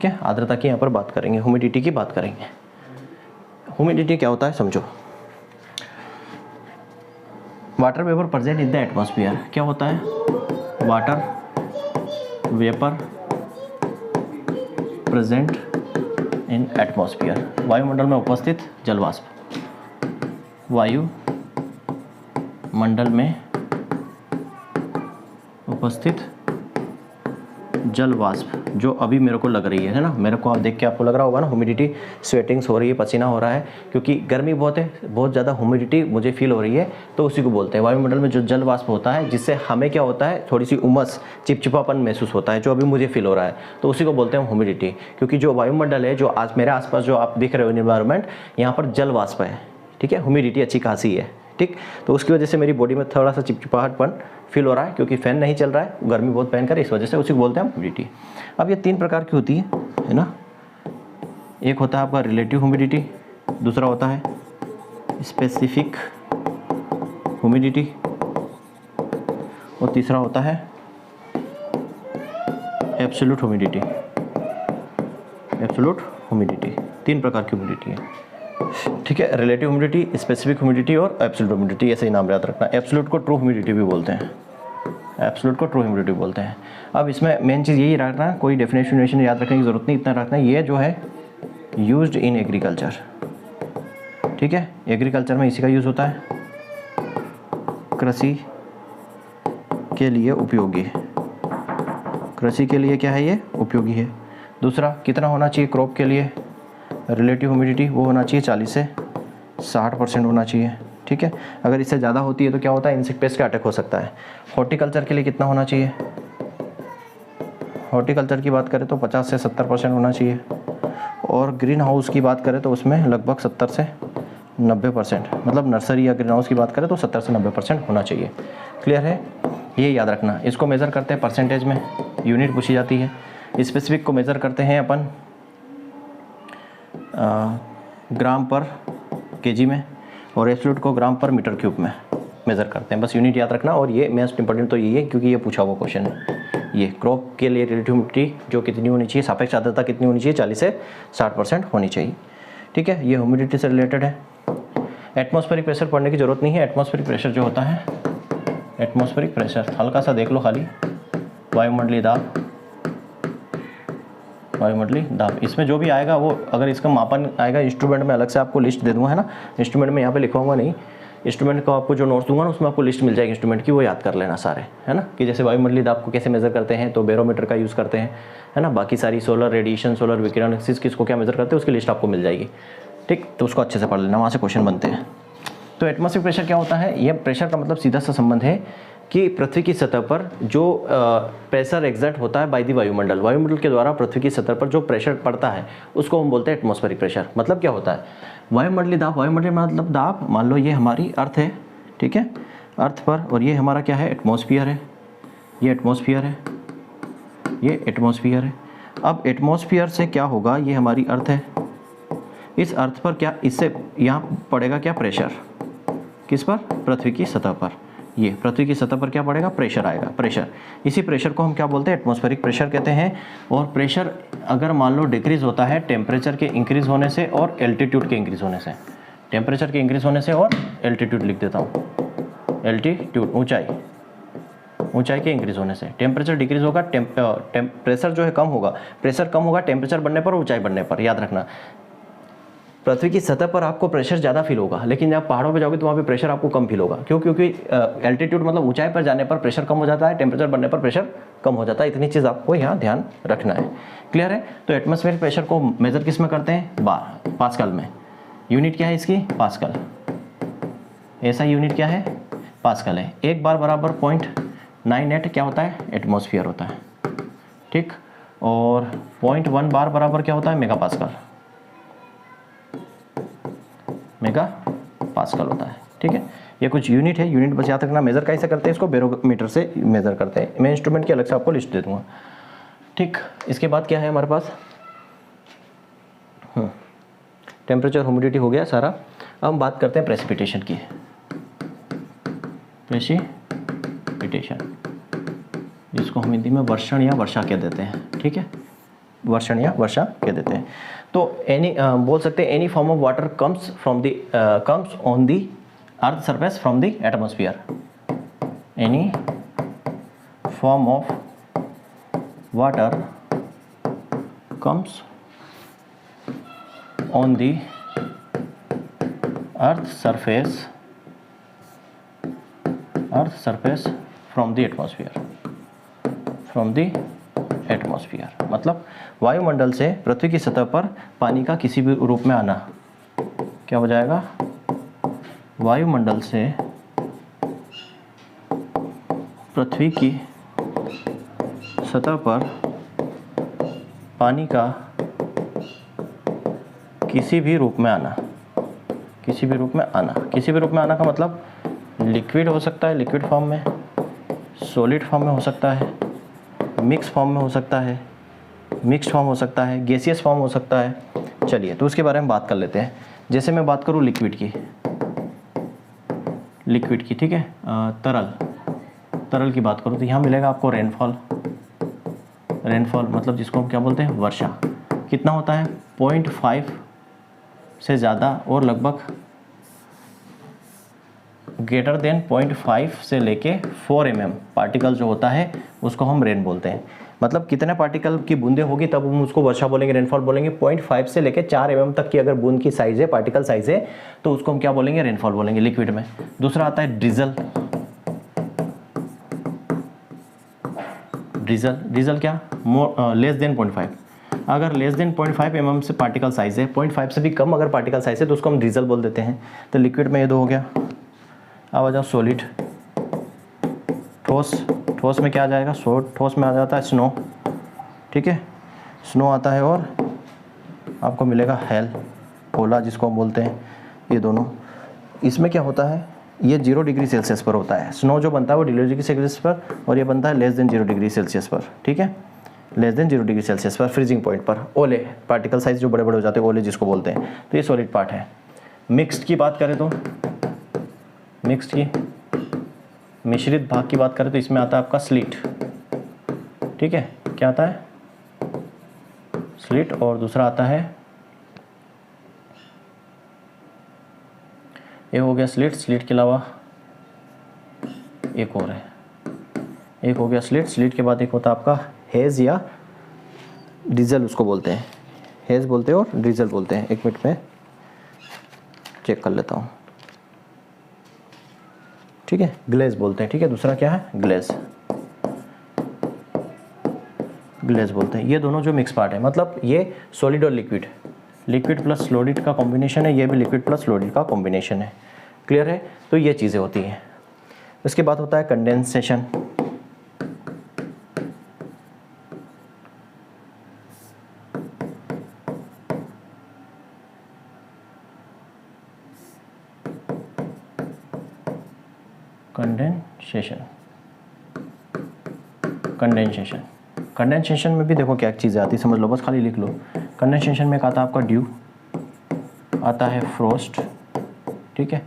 है, आर्द्रता की यहाँ पर बात करेंगे, ह्यूमिडिटी की बात करेंगे। ह्यूमिडिटी क्या होता है समझो, water vapour present in the atmosphere. क्या होता है, water vapour present in atmosphere, वायुमंडल में उपस्थित जलवाष्प, वायुमंडल में उपस्थित जलवाष्प जो अभी मेरे को लग रही है ना, मेरे को आप देख के आपको लग रहा होगा ना, ह्यूमिडिटी, स्वेटिंग्स हो रही है, पसीना हो रहा है, क्योंकि गर्मी बहुत है, बहुत ज़्यादा ह्यूमिडिटी मुझे फील हो रही है, तो उसी को बोलते हैं वायुमंडल में जो जलवाष्प होता है, जिससे हमें क्या होता है, थोड़ी सी उमस, चिपचिपापन महसूस होता है, जो अभी मुझे फील हो रहा है, तो उसी को बोलते हैं ह्यूमिडिटी। क्योंकि जो वायुमंडल है, जो आज मेरे आसपास जो आप दिख रहे हो एनवायरनमेंट, यहाँ पर जलवाष्प है, ठीक है, ह्यूमिडिटी अच्छी खासी है, ठीक। तो उसकी वजह से मेरी बॉडी में थोड़ा सा चिपचिपाहटपन फील हो रहा है, क्योंकि फ़ैन नहीं चल रहा है, गर्मी बहुत भयंकर है, इस वजह से उसी को बोलते हैं ह्यूमिडिटी। अब ये 3 प्रकार की होती है ना, एक होता है आपका रिलेटिव ह्यूमिडिटी, दूसरा होता है स्पेसिफिक ह्यूमिडिटी और तीसरा होता है एब्सोल्यूट ह्यूमिडिटी। 3 प्रकार की ह्यूमिडिटी है, ठीक है, रिलेटिव ह्यूमिडिटी, स्पेसिफिक ह्यूमिडिटी और एब्सोल्यूट ह्यूमिडिटी, ऐसे ही नाम याद रखना। एब्सोल्यूट को ट्रू ह्यूमिडिटी भी बोलते हैं, अब इसमें मेन चीज़ यही रखना, कोई डेफिनेशन याद रखने की ज़रूरत नहीं, इतना रखना ये जो है यूज्ड इन एग्रीकल्चर, ठीक है, एग्रीकल्चर में इसी का यूज़ होता है, कृषि के लिए उपयोगी, कृषि के लिए क्या है ये उपयोगी है। दूसरा कितना होना चाहिए क्रॉप के लिए, रिलेटिव ह्यूमिडिटी वो होना चाहिए 40 से 60% होना चाहिए, ठीक है। अगर इससे ज़्यादा होती है तो क्या होता है, इंसेक्ट पेस्ट का अटैक हो सकता है। हॉर्टिकल्चर के लिए कितना होना चाहिए, हॉर्टिकल्चर की बात करें तो 50 से 70% होना चाहिए, और ग्रीन हाउस की बात करें तो उसमें लगभग 70 से 90%, मतलब नर्सरी या ग्रीन हाउस की बात करें तो 70 से 90% होना चाहिए। क्लियर है, ये याद रखना। इसको मेज़र करते हैं परसेंटेज में, यूनिट पूछी जाती है। स्पेसिफिक को मेज़र करते हैं अपन ग्राम पर केजी में, और एब्सोल्यूट को ग्राम पर मीटर क्यूब में मेज़र करते हैं। बस यूनिट याद रखना, और ये मोस्ट इंपॉर्टेंट तो यही है क्योंकि ये पूछा हुआ क्वेश्चन है। ये क्रॉप के लिए रिलेटिव ह्यूमिडिटी जो कितनी होनी चाहिए, सापेक्ष आर्द्रता कितनी होनी चाहिए, 40 से 60% होनी चाहिए, ठीक है। ये ह्यूमिडिटी से रिलेटेड है। एटमॉस्फेरिक प्रेशर पढ़ने की ज़रूरत नहीं है। एटमॉस्फेरिक प्रेशर जो होता है, एटमॉस्फेरिक प्रेशर हल्का सा देख लो खाली, वायुमंडलीय दाब, वायुमंडलीय दाब, इसमें जो भी आएगा वो, अगर इसका मापन आएगा इंस्ट्रूमेंट में अलग से आपको लिस्ट दे दूँगा, है ना। इंस्ट्रूमेंट में यहाँ पे लिखा हुआ नहीं, इंस्ट्रूमेंट को आपको जो नोट्स दूंगा ना उसमें आपको लिस्ट मिल जाएगी इंस्ट्रूमेंट की, वो याद कर लेना सारे, है ना। कि जैसे वायुमंडलीय दाब को कैसे मेज़र करते हैं तो बैरोमीटर का यूज़ करते हैं, है ना। बाकी सारी सोलर रेडिएशन, सोलर विकिरण किसको क्या मेज़र करते हैं उसकी लिस्ट आपको मिल जाएगी, ठीक। तो उसको अच्छे से पढ़ लेना, वहाँ से क्वेश्चन बनते हैं। तो एटमॉस्फेरिक प्रेशर क्या होता है, यह प्रेशर का मतलब सीधा सा संबंध है कि पृथ्वी की सतह पर जो प्रेशर एग्जर्ट होता है बाय द वायुमंडल, वायुमंडल के द्वारा पृथ्वी की सतह पर जो प्रेशर पड़ता है उसको हम बोलते हैं एटमॉस्फेरिक प्रेशर। मतलब क्या होता है, वायुमंडलीय दाब, वायुमंडलीय मतलब दाब, मान लो ये हमारी अर्थ है, ठीक है, अर्थ पर, और ये हमारा क्या है, एटमॉस्फियर है, ये एटमॉस्फियर है, ये एटमॉस्फियर है। अब एटमॉस्फियर से क्या होगा, ये हमारी अर्थ है, इस अर्थ पर क्या, इससे यहाँ पड़ेगा क्या प्रेशर, किस पर, पृथ्वी की सतह पर। ये पृथ्वी की सतह पर क्या पड़ेगा, प्रेशर आएगा, प्रेशर। इसी प्रेशर को हम क्या बोलते हैं, एटमॉस्फेरिक प्रेशर कहते हैं। और प्रेशर अगर मान लो डिक्रीज होता है टेम्परेचर के इंक्रीज होने से और एल्टीट्यूड के इंक्रीज होने से, टेम्परेचर के इंक्रीज होने से और एल्टीट्यूड लिख देता हूँ, एल्टीट्यूड ऊंचाई, ऊंचाई के इंक्रीज होने से। टेम्परेचर डिक्रीज होगा, प्रेशर जो है कम होगा, प्रेशर कम होगा टेम्परेचर बढ़ने पर, ऊंचाई बढ़ने पर। याद रखना, पृथ्वी की सतह पर आपको प्रेशर ज़्यादा फील होगा, लेकिन जब पहाड़ों पे जाओगे तो वहाँ पे प्रेशर आपको कम फील होगा। क्यों, क्योंकि एल्टीट्यूड मतलब ऊंचाई पर जाने पर प्रेशर कम हो जाता है, टेम्परेचर बढ़ने पर प्रेशर कम हो जाता है। इतनी चीज़ आपको यहाँ ध्यान रखना है। क्लियर है। तो एटमॉस्फेरिक प्रेशर को मेजर किस में करते हैं, पास्कल में। यूनिट क्या है इसकी, पास्कल। ऐसा यूनिट क्या है, पास्कल है। 1 बार बराबर 0.98 क्या होता है, एटमॉस्फेयर होता है, ठीक। और 0.1 बार बराबर क्या होता है, मेगा पास्कल, मेगा पास्कल होता है, ठीक है। ये कुछ यूनिट है, यूनिट बस याद रखना। मेज़र कैसे करते हैं इसको, बैरोमीटर से मेज़र करते हैं। मैं इंस्ट्रूमेंट की अलग से आपको लिस्ट दे दूंगा, ठीक। इसके बाद क्या है हमारे पास, टेम्परेचर, ह्यूमिडिटी हो गया सारा। अब हम बात करते हैं प्रेसिपिटेशन की। प्रेसिपिटेशन, जिसको हम हिंदी में वर्षण या वर्षा कह देते हैं, ठीक है, वर्षण या वर्षा कह देते हैं। तो एनी बोल सकते हैं any form of water comes from the comes on the earth surface from the atmosphere. Any form of water comes on the earth surface from the atmosphere, from the atmosphere. मतलब वायुमंडल से पृथ्वी की सतह पर पानी का किसी भी रूप में आना, क्या हो जाएगा, वायुमंडल से पृथ्वी की सतह पर पानी का किसी भी रूप में आना, किसी भी रूप में आना। किसी भी रूप में आना का मतलब लिक्विड हो सकता है, लिक्विड फॉर्म में, सॉलिड फॉर्म में हो सकता है, मिक्स फॉर्म में हो सकता है, मिक्स्ड फॉर्म हो सकता है, गैसियस फॉर्म हो सकता है। चलिए तो उसके बारे में बात कर लेते हैं। जैसे मैं बात करूँ लिक्विड की, ठीक है, तरल की बात करूँ तो यहाँ मिलेगा आपको रेनफॉल। रेनफॉल मतलब जिसको हम क्या बोलते हैं, वर्षा। कितना होता है, 0.5 से ज़्यादा और लगभग ग्रेटर देन 0.5 से लेके 4 mm पार्टिकल जो होता है उसको हम रेन बोलते हैं। मतलब कितने पार्टिकल की बूंदें होगी तब हम उसको वर्षा बोलेंगे, रेनफॉल बोलेंगे। 0.5 से लेके 4 mm तक की अगर बूंद की साइज़ है, पार्टिकल साइज़ है, तो उसको हम क्या बोलेंगे, रेनफॉल बोलेंगे लिक्विड में। दूसरा आता है ड्रिजल। ड्रीजल क्या, लेस देन 0.5। अगर लेस देन 0.5 mm से पार्टिकल साइज है, 0.5 से भी कम अगर पार्टिकल साइज है तो उसको हम ड्रीजल बोल देते हैं। तो लिक्विड में ये दो हो गया। अब आ जाओ सॉलिड, ठोस में क्या आ जाएगा, ठोस में आ जाता है स्नो, ठीक है, स्नो आता है, और आपको मिलेगा हेल, ओला जिसको हम बोलते हैं, ये दोनों। इसमें क्या होता है, ये 0 डिग्री सेल्सियस पर होता है। स्नो जो बनता है वो 0 डिग्री सेल्सियस पर, और ये बनता है लेस देन 0 डिग्री सेल्सियस पर, ठीक है, लेस देन 0 डिग्री सेल्सियस पर, फ्रीजिंग पॉइंट पर। ओले, पार्टिकल साइज जो बड़े बड़े हो जाते हैं, ओले जिसको बोलते हैं। तो ये सॉलिड पार्ट है। मिक्स्ड की बात करें तो, मिक्स्ड की मिश्रित भाग की बात करें तो इसमें आता है आपका स्लिट, ठीक है, क्या आता है, स्लिट, और दूसरा आता है, ये हो गया स्लिट। स्लिट के अलावा एक और है, एक हो गया स्लिट के बाद एक होता है आपका हेज़ या डीजल, उसको बोलते हैं, हेज़ बोलते हैं और डीजल बोलते हैं। एक मिनट में चेक कर लेता हूँ, ठीक है, ग्लेज बोलते हैं, ठीक है, दूसरा क्या है, ग्लेज बोलते हैं। ये दोनों जो मिक्स पार्ट है, मतलब ये सॉलिड और लिक्विड प्लस सॉलिड का कॉम्बिनेशन है, ये भी लिक्विड प्लस सॉलिड का कॉम्बिनेशन है। क्लियर है? तो ये चीज़ें होती हैं। उसके बाद होता है कंडेंसेशन। कंडेंसेशन में भी देखो क्या चीज़ें आती है, समझ लो, बस खाली लिख लो। कंडेंसेशन में एक आता है आपका ड्यू, आता है फ्रोस्ट, ठीक है,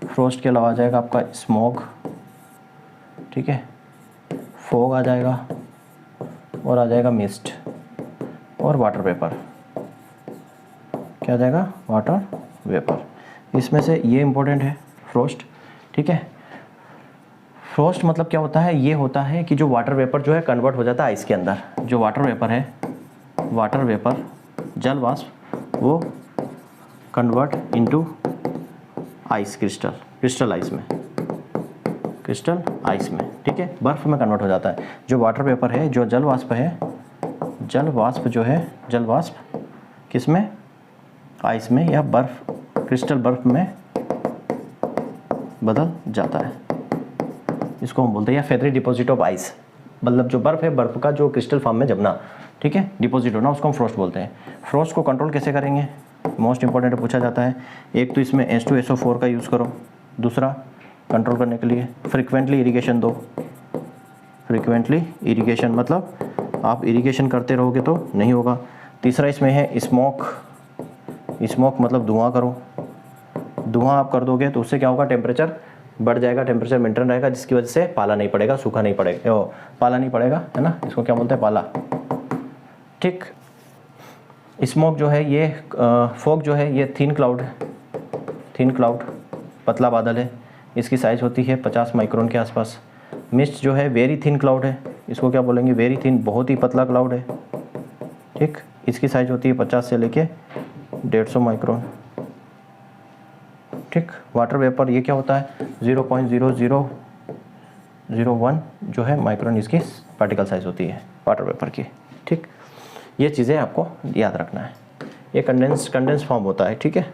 फ्रोस्ट के अलावा आ जाएगा आपका स्मॉग, ठीक है, फॉग आ जाएगा, और आ जाएगा मिस्ट, और वाटर वेपर। क्या आ जाएगा, वाटर वेपर। इसमें से ये इंपॉर्टेंट है, फ्रोस्ट, ठीक है। फ्रोस्ट मतलब क्या होता है, ये होता है कि जो वाटर वेपर जो है कन्वर्ट हो जाता है आइस के अंदर। जो वाटर वेपर है, वाटर वेपर, जल वाष्प, वो convert into ice, crystal ice में, ठीक है, बर्फ़ में कन्वर्ट हो जाता है। जो वाटर वेपर है, जो जल वाष्प है, जल वाष्प किस में, आइस में या बर्फ़, क्रिस्टल बर्फ़ में बदल जाता है। इसको हम बोलते हैं या फेदरी डिपॉजिट ऑफ आइस, मतलब जो बर्फ़ है, बर्फ़ का जो क्रिस्टल फॉर्म में जमना, ठीक है, डिपॉजिट होना, उसको हम फ्रोस्ट बोलते हैं। फ्रोस्ट को कंट्रोल कैसे करेंगे, मोस्ट इंपॉर्टेंट पूछा जाता है। एक तो इसमें H2SO4 का यूज़ करो, दूसरा कंट्रोल करने के लिए फ्रीक्वेंटली इरिगेशन दो। फ्रीक्वेंटली इरिगेशन मतलब आप इरिगेशन करते रहोगे तो नहीं होगा। तीसरा इसमें है स्मोक मतलब धुआं करो। धुआं आप कर दोगे तो उससे क्या होगा, टेम्परेचर बढ़ जाएगा, टेम्परेचर मेंटेन रहेगा, जिसकी वजह से पाला नहीं पड़ेगा, सूखा नहीं पड़ेगा, पाला नहीं पड़ेगा, है ना, इसको क्या बोलते हैं, पाला, ठीक। स्मोक जो है ये, फॉग जो है ये थिन क्लाउड, पतला बादल है, इसकी साइज़ होती है 50 माइक्रोन के आसपास। मिस्ट जो है वेरी थिन क्लाउड है, इसको क्या बोलेंगे, वेरी थिन, बहुत ही पतला क्लाउड है, ठीक, इसकी साइज़ होती है 50 से लेके 150 माइक्रोन, ठीक। वाटर वेपर ये क्या होता है, 0.0001 जो है माइक्रोन इसकी पार्टिकल साइज़ होती है वाटर वेपर की, ठीक। ये चीज़ें आपको याद रखना है। ये कंडेंस फॉर्म होता है, ठीक है।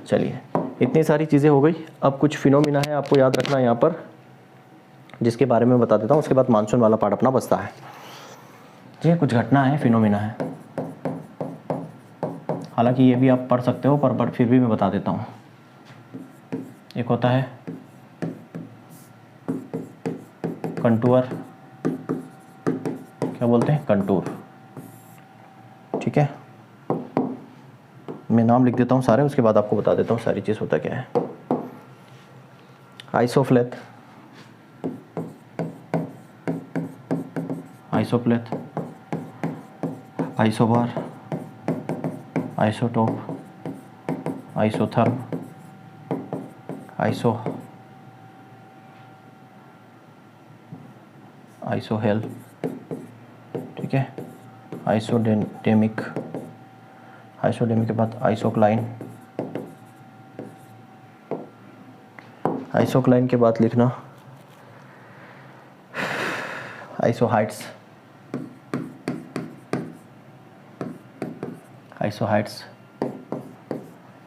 चलिए, इतनी सारी चीज़ें हो गई। अब कुछ फिनोमिना है आपको याद रखना है यहाँ पर, जिसके बारे में बता देता हूँ, उसके बाद मानसून वाला पार्ट अपना बचता है। ये कुछ घटना है, फिनोमिना है, हालांकि ये भी आप पढ़ सकते हो, पर फिर भी मैं बता देता हूँ। एक होता है कंटूर, क्या बोलते हैं, कंटूर, ठीक है। मैं नाम लिख देता हूँ सारे, उसके बाद आपको बता देता हूँ सारी चीज़ होता क्या है। आइसोप्लेथ, आइसोबार, आइसोटोप, आइसोथर्म, आइसोहेल, ठीक है, आइसोडेमिक के बाद आइसोक्लाइन के बाद लिखना आइसोहाइड्स, आइसोहाइड्स,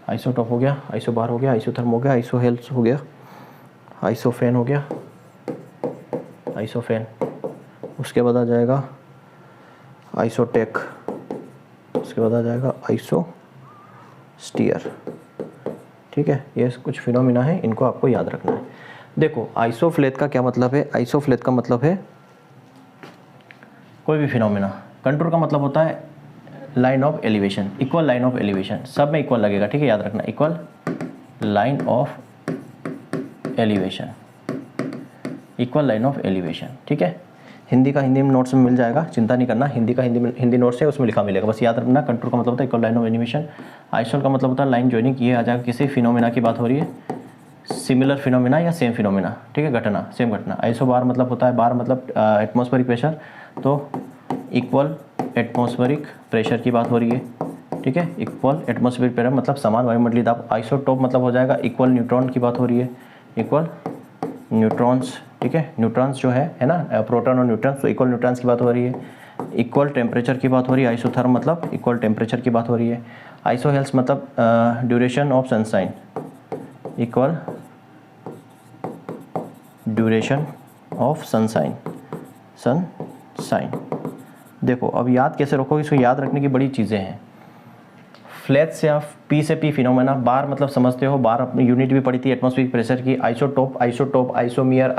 आइसोटॉप हो गया, आइसोबार हो गया, आइसोथर्म हो गया, आइसोहेल्स हो गया, आइसोफेन हो गया, आइसोफेन। उसके बाद आ जाएगा आइसोटेक, उसके बाद आ जाएगा आइसोस्टीयर। ठीक है, ये कुछ फिनोमिना है, इनको आपको याद रखना है। देखो आइसोफ्लेथ का क्या मतलब है? आइसोफ्लेथ का मतलब है कोई भी फिनोमिना। कंटूर का मतलब होता है line of elevation, equal line of elevation, सब में इक्वल लगेगा। ठीक है, याद रखना, equal line of elevation, equal line of elevation. ठीक है, हिंदी का हिंदी में नोट्स में मिल जाएगा, चिंता नहीं करना। हिंदी का हिंदी नोट्स है, उसमें लिखा मिलेगा, बस याद रखना। कंटूर का मतलब होता है equal line of elevation. Isle का मतलब होता है लाइन जॉइनिंग। ये आ जाएगा किसी फिनोमिना की बात हो रही है, सिमिलर फिनोमिना या सेम फिनोमिना। ठीक है, घटना, सेम घटना। आइसोबार मतलब होता है, बार मतलब एटमॉस्फेरिक प्रेशर, तो इक्वल एटमॉस्फेरिक प्रेशर की बात हो रही है। ठीक है, इक्वल एटमॉस्फेरिक प्रेशर मतलब समान वायुमंडलीय दाब। आइसोटोप मतलब हो जाएगा इक्वल न्यूट्रॉन की बात हो रही है, इक्वल न्यूट्रॉन्स। ठीक है, न्यूट्रॉन्स जो है ना, प्रोटॉन और न्यूट्रॉन्स, तो इक्वल न्यूट्रॉन्स की बात हो रही है। इक्वल टेम्परेचर की बात हो रही है। आइसोथर्म मतलब इक्वल टेम्परेचर की बात हो रही है। आइसोहेल्स मतलब duration of sunshine, equal duration of sunshine, sunshine. देखो अब याद कैसे रखोगे, इसको याद रखने की बड़ी चीज़ें हैं। फ्लैथ से आप पी से पी फिनोमेना, बार मतलब समझते हो, बार अपनी यूनिट भी पड़ी थी एटमॉस्फेरिक प्रेशर की। आइसोटोप, आइसोमियर,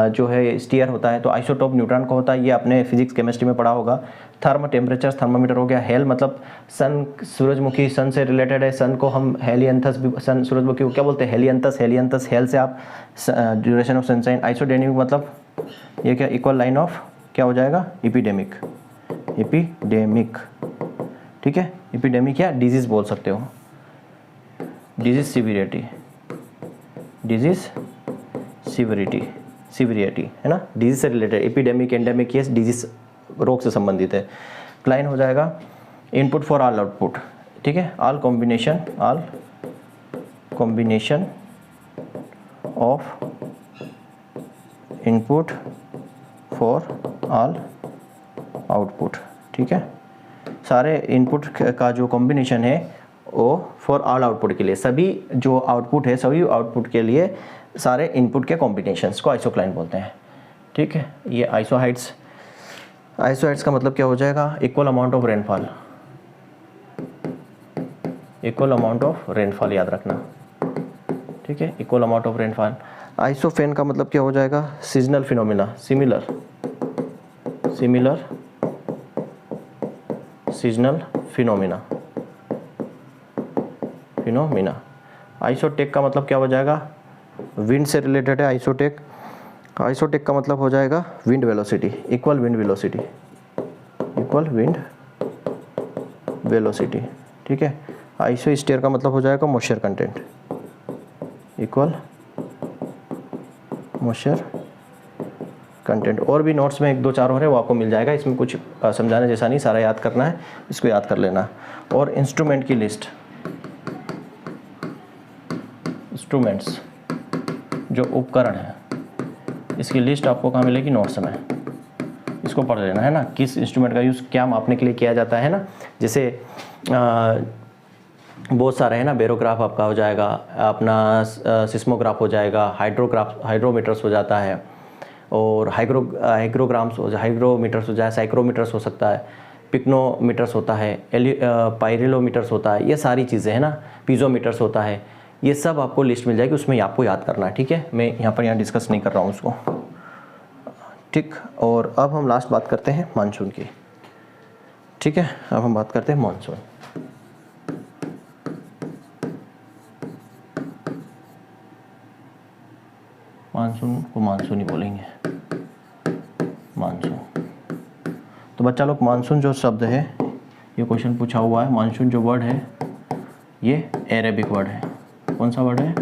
जो है स्टीयर होता है, तो आइसोटोप न्यूट्रॉन का होता है, ये आपने फिजिक्स केमिस्ट्री में पढ़ा होगा। थर्म टेम्परेचर, थर्मामीटर हो गया। हेल मतलब सन, सूरजमुखी, सन से रिलेटेड है, सन को हम हेलियंथस भी, सन सूरजमुखी को क्या बोलते हैं? Helianthus, Helianthus. हेल से आप ड्यूरेशन ऑफ सनशाइन। आइसोडेमिक मतलब ये क्या, इक्वल लाइन ऑफ क्या हो जाएगा? Epidemic, epidemic. ठीक है, एपिडेमिक या डिजीज बोल सकते हो, disease severity, disease severity, severity है ना, डिजीज से रिलेटेड। एपिडेमिक, एंडेमिक, ये डिजीज रोग से संबंधित है। क्लाइन हो जाएगा इनपुट फॉर ऑल आउटपुट। ठीक है, all combination, all combination of input for all output. ठीक है, सारे इनपुट का जो कॉम्बिनेशन है वो फॉर ऑल आउटपुट के लिए, सभी जो आउटपुट है, सभी आउटपुट के लिए सारे इनपुट के कॉम्बिनेशंस को आइसोक्लाइन बोलते हैं। ठीक है, ये आइसोहाइड्स। आइसोहाइड्स का मतलब क्या हो जाएगा? Equal amount of rainfall, equal amount of rainfall, याद रखना। ठीक है, equal amount of rainfall. Isophene का मतलब क्या हो जाएगा? Seasonal phenomena, similar, similar seasonal phenomena, phenomena. Isotach का मतलब क्या हो जाएगा? विंड से रिलेटेड है आइसोटेक। आइसोटेक का मतलब हो जाएगा wind velocity, equal wind velocity, equal wind velocity. ठीक है, आइसोस्टीयर का मतलब हो जाएगा moisture content, equal moisture content. और भी नोट्स में 1 2 4 और है, वो आपको मिल जाएगा, इसमें कुछ समझाने जैसा नहीं, सारा याद करना है, इसको याद कर लेना। और इंस्ट्रूमेंट की लिस्ट, इंस्ट्रूमेंट्स जो उपकरण है, इसकी लिस्ट आपको कहाँ मिलेगी? नोट्स में। इसको पढ़ लेना है ना, किस इंस्ट्रूमेंट का यूज़ क्या मापने के लिए किया जाता है ना। जैसे बहुत सारे है ना, बेरोग्राफ आपका हो जाएगा, अपना सिस्मोग्राफ हो जाएगा, हाइड्रोमीटर्स हो जाता है, और हाइग्रोग्राम्स हो जाए, हाइग्रोमीटर्स हो जाए, साइक्रोमीटर्स हो सकता है, पिक्नोमीटर्स होता है, पायरिलोमीटर्स होता है, ये सारी चीज़ें हैं ना, पीजोमीटर्स होता है, ये सब आपको लिस्ट मिल जाएगी, उसमें आपको याद करना है। ठीक है, मैं यहाँ डिस्कस नहीं कर रहा हूँ उसको। ठीक, और अब हम लास्ट बात करते हैं मानसून की। ठीक है, अब हम बात करते हैं मानसून। मानसून को मानसून ही बोलेंगे, मानसून। तो बच्चा लोग, मानसून जो शब्द है, ये क्वेश्चन पूछा हुआ है, मानसून जो वर्ड है ये अरेबिक वर्ड है। कौन सा वर्ड है?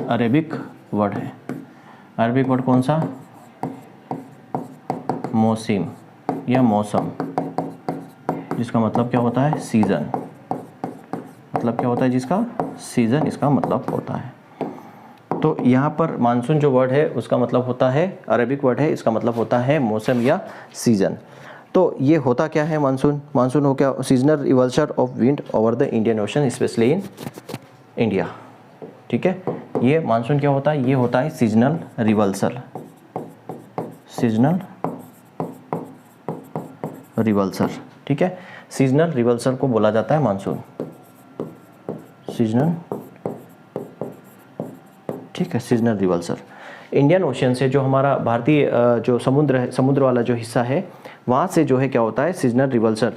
अरेबिक वर्ड है। अरबिक वर्ड कौन सा? मौसम या मौसम, जिसका मतलब क्या होता है? सीजन। मतलब क्या होता है जिसका? सीजन इसका मतलब होता है। तो यहाँ पर मानसून जो वर्ड है उसका मतलब होता है, अरेबिक वर्ड है, इसका मतलब होता है मौसम या सीजन। तो ये होता क्या है मानसून? मानसून हो क्या? Seasonal reversal of wind over the Indian ocean specially in India. ठीक है, ये मानसून क्या होता है? ये होता है सीजनल रिवर्सल, सीजनल रिवर्सल। ठीक है, सीजनल रिवर्सल को बोला जाता है मानसून, सीजनल, ठीक है, सीजनल रिवर्सल। इंडियन ओशन से जो हमारा भारतीय जो समुद्र है, समुद्र वाला जो हिस्सा है, वहाँ से जो है क्या होता है? Seasonal reversal.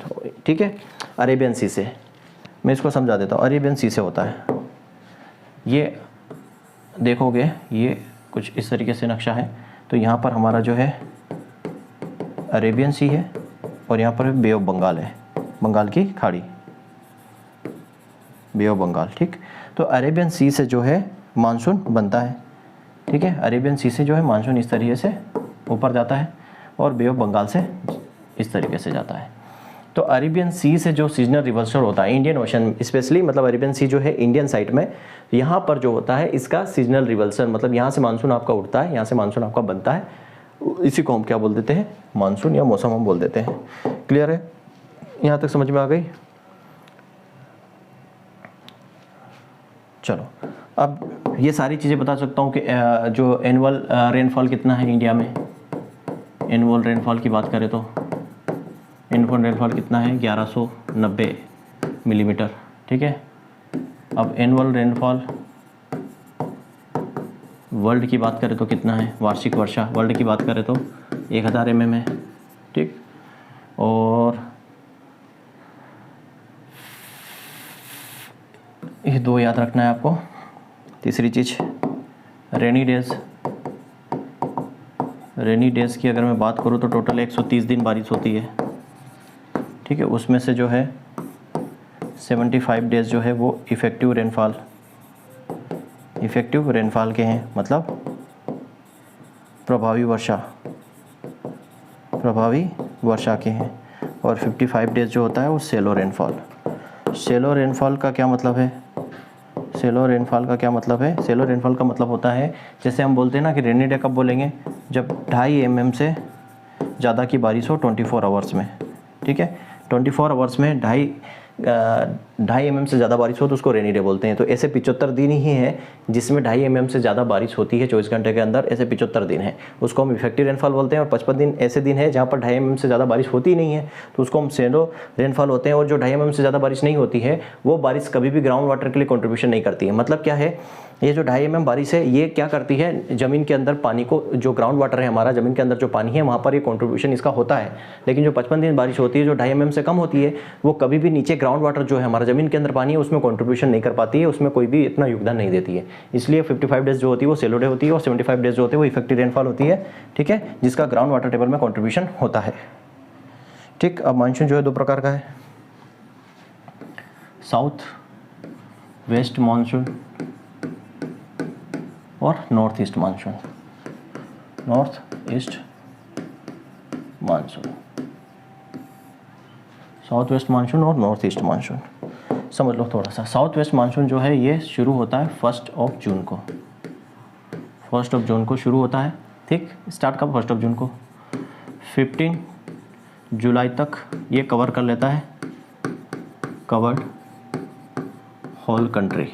ठीक है, अरेबियन सी से, मैं इसको समझा देता हूँ, अरेबियन सी से होता है। ये देखोगे ये कुछ इस तरीके से नक्शा है, तो यहाँ पर हमारा जो है अरेबियन सी है और यहाँ पर बे ऑफ बंगाल है, बंगाल की खाड़ी, बे ऑफ बंगाल। ठीक, तो अरेबियन सी से जो है मानसून बनता है। ठीक है, अरेबियन सी से जो है मानसून इस तरीके से ऊपर जाता है और बे ऑफ बंगाल से इस तरीके से जाता है। तो अरेबियन सी से जो सीजनल रिवर्सल होता है इंडियन ओशन स्पेशली, मतलब अरेबियन सी जो है इंडियन साइड में, यहाँ पर जो होता है इसका सीजनल रिवर्सल, मतलब यहाँ से मानसून आपका उठता है, यहाँ से मानसून आपका बनता है, इसी को हम क्या बोल देते हैं? मानसून या मौसम हम बोल देते हैं। क्लियर है? यहाँ तक समझ में आ गई? चलो, अब ये सारी चीज़ें बता सकता हूँ कि जो एनुअल रेनफॉल कितना है इंडिया में। एनुअल रेनफॉल की बात करें तो एनुअल रेनफॉल कितना है? 1190 मिलीमीटर। ठीक है, अब एनुअल रेनफॉल वर्ल्ड की बात करें तो कितना है? वार्षिक वर्षा वर्ल्ड की बात करें तो 1000 mm है। ठीक, और ये दो याद रखना है आपको। तीसरी चीज़ रेनी डेज, रेनी डेज की अगर मैं बात करूँ तो टोटल 130 दिन बारिश होती है। ठीक है, उसमें से जो है 75 डेज जो है वो इफ़ेक्टिव रेनफॉल, इफ़ेक्टिव रेनफॉल के हैं, मतलब प्रभावी वर्षा, प्रभावी वर्षा के हैं। और 55 डेज जो होता है वो सेलो रेनफॉल। सेलो रेनफॉल का क्या मतलब है? सेलो रेनफॉल का क्या मतलब है? सेलो रेनफॉल का मतलब होता है, जैसे हम बोलते हैं ना कि रेनी डे कब बोलेंगे? जब 2.5 mm से ज़्यादा की बारिश हो 24 आवर्स में। ठीक है, 24 आवर्स में 2.5 mm से ज़्यादा बारिश हो तो उसको रेनी डे बोलते हैं। तो ऐसे 75 दिन ही हैं जिसमें 2.5 mm से ज़्यादा बारिश होती है 24 घंटे के अंदर, ऐसे 75 दिन हैं, उसको हम इफेक्टिव रेनफॉल बोलते हैं। और 55 दिन ऐसे दिन है जहाँ पर 2.5 mm से ज़्यादा बारिश होती नहीं है, तो उसको हम सेलो रेनफॉल होते हैं। और जो 2.5 mm से ज़्यादा बारिश नहीं होती है वो बारिश कभी भी ग्राउंड वाटर के लिए कॉन्ट्रीब्यूशन नहीं करती है। मतलब क्या है? ये जो 2.5 mm बारिश है ये क्या करती है? ज़मीन के अंदर पानी को, जो ग्राउंड वाटर है हमारा, ज़मीन के अंदर जो पानी है वहाँ पर ये कॉन्ट्रीब्यूशन इसका होता है। लेकिन जो 55 दिन बारिश होती है जो 2.5 mm से कम होती है, वो कभी भी नीचे ग्राउंड वाटर जो है हमारा ज़मीन के अंदर पानी है उसमें कॉन्ट्रीब्यूशन नहीं कर पाती है, उसमें कोई भी इतना योगदान नहीं देती है। इसलिए 55 डेज जो होती है वो सेलो डे होती है और 75 डेज जो होते हैं वो इफेक्टिव रेनफॉल होती है। ठीक है, जिसका ग्राउंड वाटर टेबल में कॉन्ट्रीब्यूशन होता है। ठीक, अब मानसून जो है दो प्रकार का है, साउथ वेस्ट मानसून और north east monsoon. North east monsoon, south west monsoon और नॉर्थ ईस्ट मानसून समझ लो थोड़ा सा। साउथ वेस्ट मानसून जो है ये शुरू होता है 1 जून को, 1 जून को शुरू होता है। ठीक, स्टार्ट कब? 1 जून को। 15 जुलाई तक ये कवर कर लेता है, कवर्ड होल कंट्री।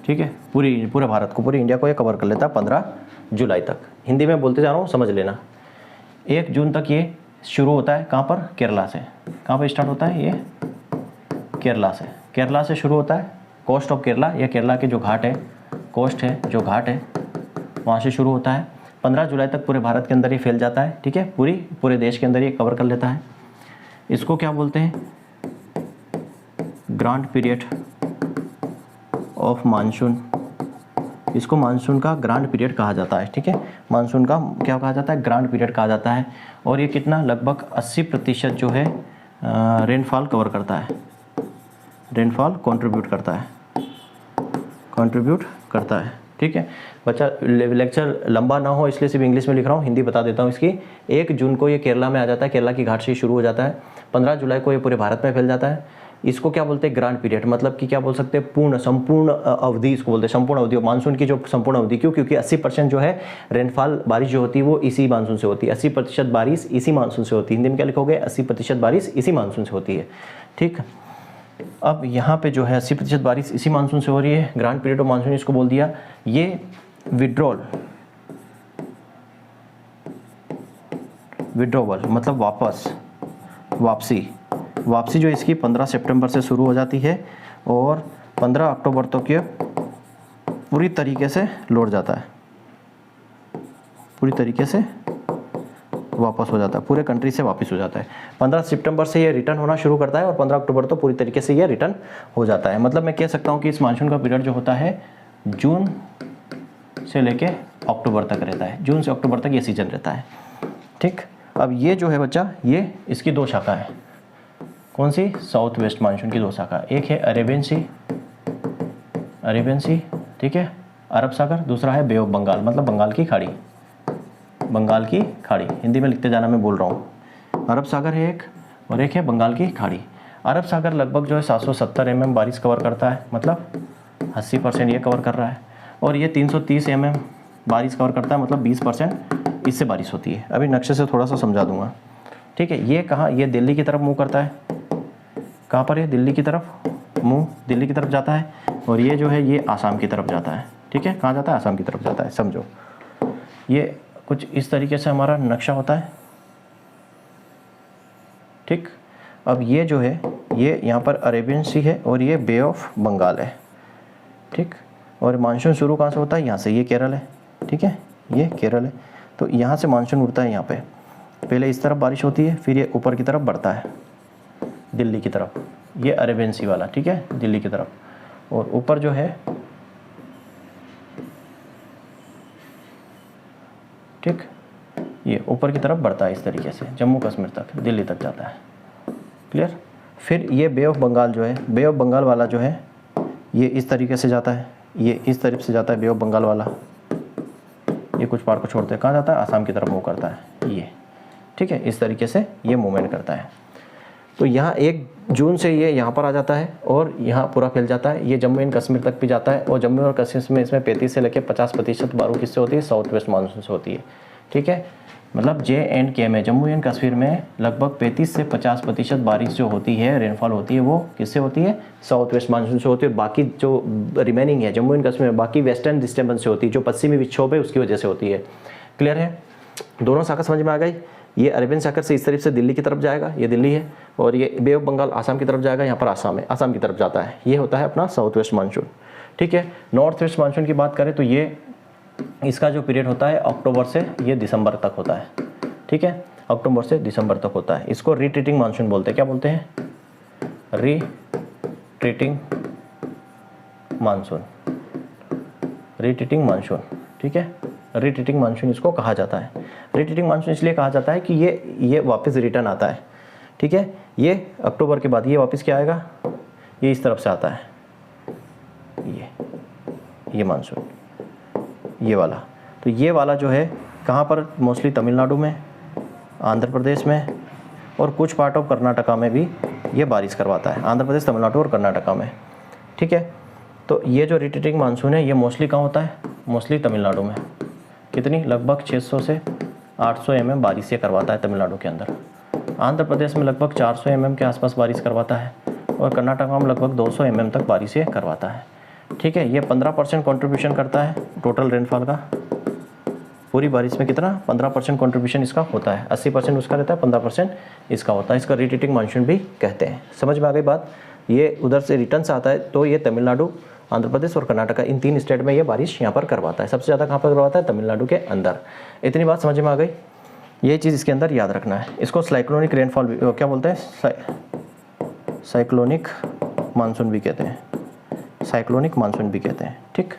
ठीक है, पूरे भारत को, पूरे इंडिया को ये कवर कर लेता है 15 जुलाई तक। हिंदी में बोलते जा रहा हूँ, समझ लेना। 1 जून तक ये शुरू होता है कहाँ पर? केरला से। कहाँ पर स्टार्ट होता है? ये केरला से। केरला से शुरू होता है, कोस्ट ऑफ केरला, या केरला के जो घाट है, कोस्ट है जो घाट है वहाँ से शुरू होता है। 15 जुलाई तक पूरे भारत के अंदर ये फैल जाता है। ठीक है, पूरे देश के अंदर ये कवर कर लेता है। इसको क्या बोलते हैं? Grand period of monsoon. इसको मानसून का ग्रांड पीरियड कहा जाता है। ठीक है, मानसून का क्या कहा जाता है? ग्रांड पीरियड कहा जाता है। और ये कितना? लगभग 80% जो है रेनफॉल कवर करता है, रेनफॉल कंट्रीब्यूट करता है। ठीक है बच्चा, लेक्चर लंबा ना हो इसलिए सिर्फ इंग्लिश में लिख रहा हूँ, हिंदी बता देता हूँ इसकी। 1 जून को ये केरला में आ जाता है, केरला की घाट से शुरू हो जाता है। 15 जुलाई को ये पूरे भारत में फैल जाता है। इसको क्या बोलते हैं, ग्रांड पीरियड, मतलब कि क्या बोल सकते हैं, पूर्ण संपूर्ण अवधि इसको बोलते हैं, संपूर्ण अवधि मानसून की जो संपूर्ण अवधि। क्यों? क्योंकि 80% जो है रेनफॉल बारिश जो होती है वो इसी मानसून से होती है, 80% बारिश इसी मानसून से होती है। हिंदी में क्या लिखोगे, 80% बारिश इसी मानसून से होती है। ठीक, अब यहाँ पे जो है 80% बारिश इसी मानसून से हो रही है, ग्रांड पीरियड ऑफ मानसून इसको बोल दिया। ये विड्रॉल, विड्रॉवल मतलब वापसी जो इसकी 15 सितंबर से शुरू हो जाती है और 15 अक्टूबर तक ये पूरी तरीके से लौट जाता है, पूरी तरीके से वापस हो जाता है, पूरे कंट्री से वापस हो जाता है। 15 सितंबर से ये रिटर्न होना शुरू करता है और 15 अक्टूबर तो पूरी तरीके से ये रिटर्न हो जाता है। मतलब मैं कह सकता हूँ कि इस मानसून का पीरियड जो होता है जून से लेके अक्टूबर तक रहता है, जून से अक्टूबर तक ये सीजन रहता है। ठीक, अब ये जो है बच्चा, ये इसकी दो शाखा है। कौन सी? साउथ वेस्ट मानसून की दो शाखा, एक है अरेबियन सी, ठीक है, अरब सागर, दूसरा है बे ऑफ बंगाल, मतलब बंगाल की खाड़ी, बंगाल की खाड़ी, हिंदी में लिखते जाना, मैं बोल रहा हूँ। अरब सागर है एक और एक है बंगाल की खाड़ी। अरब सागर लगभग जो है 770 mm बारिश कवर करता है, मतलब 80% ये कवर कर रहा है, और ये 330 mm बारिश कवर करता है, मतलब 20% इससे बारिश होती है। अभी नक्शे से थोड़ा सा समझा दूंगा। ठीक है, ये कहाँ, ये दिल्ली की तरफ मुँह करता है, कहाँ पर है, दिल्ली की तरफ मुँह, दिल्ली की तरफ जाता है, और ये जो है ये आसाम की तरफ जाता है। ठीक है, कहाँ जाता है, आसाम की तरफ जाता है, समझो। ये कुछ इस तरीके से हमारा नक्शा होता है। ठीक, अब ये जो है ये यहाँ पर अरेबियन सी है और ये बे ऑफ बंगाल है। ठीक, और मानसून शुरू कहाँ से होता है, यहाँ से, ये केरल है। ठीक है, ये केरल है, तो यहाँ से मानसून उड़ता है यहाँ पे, पहले इस तरफ बारिश होती है, फिर ये ऊपर की तरफ बढ़ता है दिल्ली की तरफ, ये अरेबियन सी वाला, ठीक है, दिल्ली की तरफ, और ऊपर जो है, ठीक, ये ऊपर की तरफ बढ़ता है इस तरीके से, जम्मू कश्मीर तक, दिल्ली तक जाता है। क्लियर? फिर ये बे ऑफ बंगाल जो है, बे ऑफ बंगाल वाला जो है ये इस तरीके से जाता है, ये इस तरफ से जाता है बे ऑफ बंगाल वाला, ये कुछ पार को छोड़ते हैं, कहाँ जाता है, आसाम की तरफ मूव करता है ये। ठीक है, इस तरीके से ये मूवमेंट करता है। तो यहाँ 1 जून से ये यहाँ पर आ जाता है और यहाँ पूरा फैल जाता है, ये जम्मू एंड कश्मीर तक भी जाता है, और जम्मू और कश्मीर में इसमें 35 से लेकर 50% बारिश किससे होती है, साउथ वेस्ट मानसून से होती है। ठीक है, मतलब JNK में, जम्मू एंड कश्मीर में लगभग 35 से 50% बारिश जो होती है, रेनफॉल होती है, वो किससे होती है, साउथ वेस्ट मानसून से होती है। बाकी जो रिमेनिंग है जम्मू एंड कश्मीर में, बाकी वेस्टर्न डिस्टर्बेंस से होती है, जो पश्चिमी विक्षोभ है उसकी वजह से होती है। क्लियर है? दोनों शाखा समझ में आ गई। ये अरेबियन सागर से इस तरफ से दिल्ली की तरफ जाएगा, ये दिल्ली है, और ये बे ऑफ बंगाल आसाम की तरफ जाएगा, यहाँ पर आसाम है, आसाम की तरफ जाता है। ये होता है अपना साउथ वेस्ट मानसून। ठीक है, नॉर्थ वेस्ट मानसून की बात करें तो ये, इसका जो पीरियड होता है अक्टूबर से ये दिसंबर तक होता है। ठीक है, अक्टूबर से दिसंबर तक होता है। इसको रिट्रीटिंग मानसून बोलते हैं। क्या बोलते हैं? Retreating monsoon, retreating monsoon. ठीक है, रिट्रीटिंग मानसून इसको कहा जाता है। रिट्रीटिंग मानसून इसलिए कहा जाता है कि ये वापस रिटर्न आता है। ठीक है, ये अक्टूबर के बाद ये वापस क्या आएगा, ये इस तरफ से आता है, ये मानसून, ये वाला। तो ये वाला जो है कहाँ पर, मोस्टली तमिलनाडु में, आंध्र प्रदेश में, और कुछ पार्ट ऑफ कर्नाटका में भी ये बारिश करवाता है, आंध्र प्रदेश, तमिलनाडु और कर्नाटका में। ठीक है, तो ये जो रिट्रीटिंग मानसून है ये मोस्टली कहाँ होता है, मोस्टली तमिलनाडु में। कितनी, लगभग 600 से 800 mm बारिश ये करवाता है तमिलनाडु के अंदर। आंध्र प्रदेश में लगभग 400 mm के आसपास बारिश करवाता है, और कर्नाटका में लगभग 200 mm तक बारिश ये करवाता है। ठीक है, ये 15% कॉन्ट्रीब्यूशन करता है टोटल रेनफॉल का। पूरी बारिश में कितना, 15% कॉन्ट्रीब्यूशन इसका होता है। 80% उसका रहता है, 15% इसका होता है। इसका रिट्रीटिंग मानसून भी कहते हैं। समझ में आ गई बात? ये उधर से रिटर्न से आता है, तो ये तमिलनाडु, आंध्र प्रदेश और कर्नाटका, इन 3 स्टेट में ये बारिश यहाँ पर करवाता है। सबसे ज़्यादा कहाँ पर करवाता है, तमिलनाडु के अंदर। इतनी बात समझ में आ गई? ये चीज़ इसके अंदर याद रखना है। इसको साइक्लोनिक रेनफॉल क्या बोलते हैं, साइक्लोनिक मानसून भी कहते हैं, साइक्लोनिक मानसून भी कहते हैं। ठीक,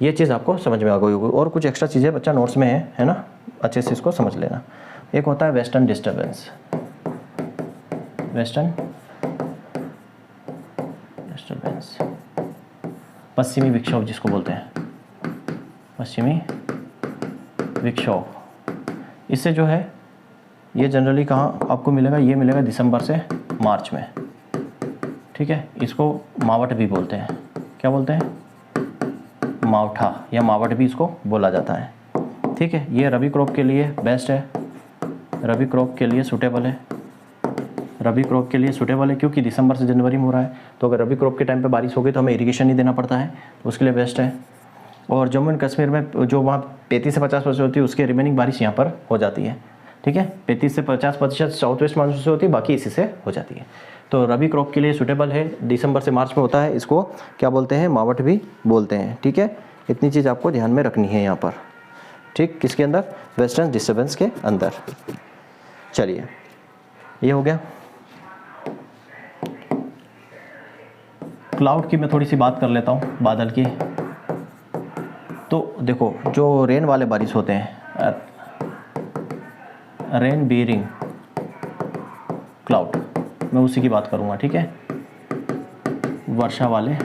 ये चीज़ आपको समझ में आ गई होगी। और कुछ एक्स्ट्रा चीज़ें बच्चा नोट्स में है ना, अच्छे से इसको समझ लेना। एक होता है वेस्टर्न डिस्टर्बेंस, वेस्टर्न डिस्टर्बेंस, पश्चिमी विक्षोभ जिसको बोलते हैं, पश्चिमी विक्षोभ। इससे जो है ये जनरली कहाँ आपको मिलेगा, ये मिलेगा दिसंबर से मार्च में। ठीक है, इसको मावट भी बोलते हैं। क्या बोलते हैं? मावठा या मावट भी इसको बोला जाता है। ठीक है, ये रबी क्रॉप के लिए बेस्ट है, रबी क्रॉप के लिए सूटेबल है, रबी क्रॉप के लिए सूटेबल है क्योंकि दिसंबर से जनवरी में हो रहा है। तो अगर रबी क्रॉप के टाइम पे बारिश हो गई तो हमें इरिगेशन नहीं देना पड़ता है, तो उसके लिए बेस्ट है। और जम्मू एंड कश्मीर में जो वहाँ 35 से 50% होती है उसकी रिमेनिंग बारिश यहाँ पर हो जाती है। ठीक है, 35 से 50% साउथ वेस्ट मानसून से होती है, बाकी इसी से हो जाती है। तो रबी क्रॉप के लिए सूटेबल है, दिसंबर से मार्च में होता है, इसको क्या बोलते हैं? मावट भी बोलते हैं। ठीक है, इतनी चीज़ आपको ध्यान में रखनी है यहाँ पर। ठीक, किसके अंदर? वेस्टर्न डिस्टर्बेंस के अंदर। चलिए, ये हो गया। क्लाउड की मैं थोड़ी सी बात कर लेता हूँ, बादल की। तो देखो, जो रेन वाले बारिश होते हैं, रेन बीरिंग क्लाउड, मैं उसी की बात करूँगा। ठीक है, वर्षा वाले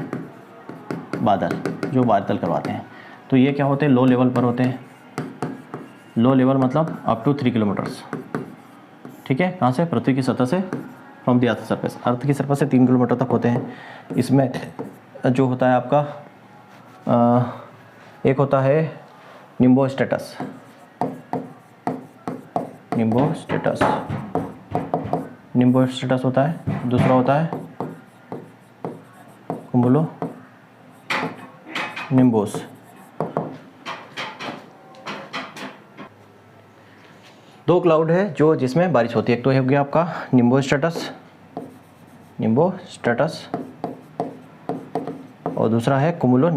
बादल जो बादल करवाते हैं, तो ये क्या होते हैं? लो लेवल पर होते हैं। लो लेवल मतलब अप टू 3 किलोमीटर्स। ठीक है, कहाँ से? पृथ्वी की सतह से, फ्रॉम द अर्थ सरफेस, अर्थ की सरफेस से 3 किलोमीटर तक होते हैं। इसमें जो होता है आपका एक होता है निम्बोस्टेटस, निम्बोस्टेटस होता है। दूसरा होता है कुमुलो निम्बोस। दो क्लाउड है जो जिसमें बारिश होती है, एक तो हो गया आपका निम्बोस्टेटस और दूसरा है कुमुलो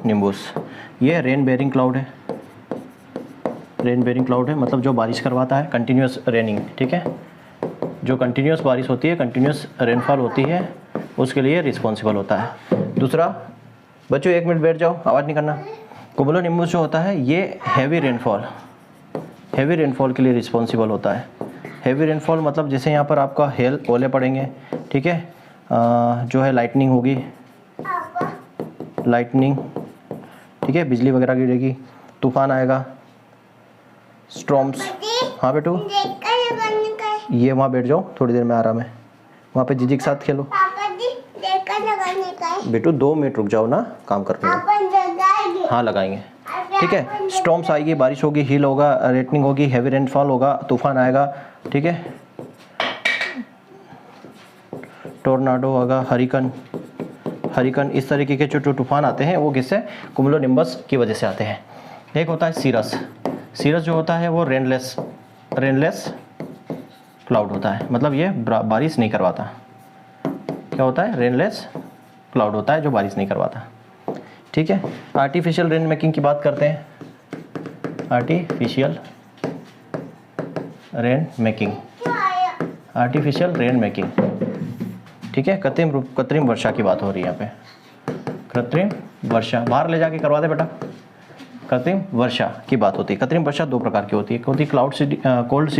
निम्बोस। ये रेन बेयरिंग क्लाउड है। रेन बेयरिंग क्लाउड है मतलब जो बारिश करवाता है, कंटिन्यूस रेनिंग। ठीक है, जो कंटिन्यूस बारिश होती है, कंटिन्यूस रेनफॉल होती है, उसके लिए रिस्पॉन्सिबल होता है। दूसरा, बच्चों 1 मिनट बैठ जाओ, आवाज़ नहीं करना। कुमुलो निम्बोस जो होता है ये हैवी रेनफॉल के लिए रिस्पॉन्सिबल होता है। हैवी रेनफॉल मतलब जैसे यहाँ पर आपका हेल ओले पड़ेंगे। ठीक है, जो है लाइटनिंग होगी, ठीक है, बिजली वगैरह गिरेगी, तूफान आएगा, स्टॉर्म्स। हाँ बेटू, ये वहाँ बैठ जाओ, थोड़ी देर में आराम है, वहाँ पे जीजी के साथ खेलो। बेटू 2 मिनट रुक जाओ ना, काम करते हैं। हाँ लगाएंगे। ठीक है, स्टॉर्म्स आएगी, बारिश होगी, हिल होगा, लाइटनिंग होगी, हैवी रेनफॉल होगा, तूफान आएगा। ठीक है, टोर्नाडो होगा, हरिकन, इस तरीके के जो तूफान आते हैं वो किससे? कुमुलो निम्बस की वजह से आते हैं। एक होता है सीरस जो होता है वो रेनलेस क्लाउड होता है, मतलब ये बारिश नहीं करवाता। क्या होता है? रेनलेस क्लाउड होता है जो बारिश नहीं करवाता। ठीक है, आर्टिफिशियल रेन मेकिंग की बात करते हैं। Artificial rain making. ठीक है, कृत्रिम वर्षा की बात हो रही है यहाँ पे। कृत्रिम वर्षा बाहर ले जाके करवा दे बेटा। कृत्रिम वर्षा की बात होती है। कृत्रिम वर्षा 2 प्रकार की होती है, एक होती है कोल्ड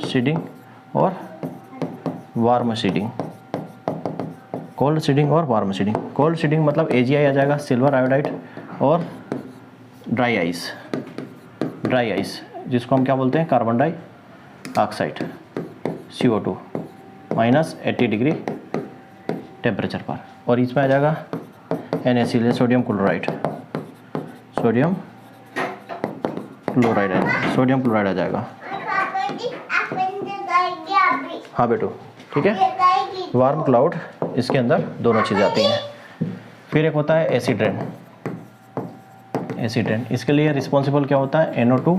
सीडिंग और वार्म सीडिंग। कोल्ड सीडिंग और वार्म सीडिंग। कोल्ड सीडिंग मतलब AGI आ जाएगा, सिल्वर आयोडाइड, और ड्राई आइस जिसको हम क्या बोलते हैं? Carbon dioxide, CO2 -80 degree temperature पर। और इसमें आ जाएगा NaCl, सोडियम क्लोराइड आ जाएगा। हाँ बेटू, ठीक है। वार्म क्लाउड, इसके अंदर दोनों चीज़ें आती हैं। फिर एक होता है एसिड रेन। इसके लिए रिस्पॉन्सिबल क्या होता है? NO2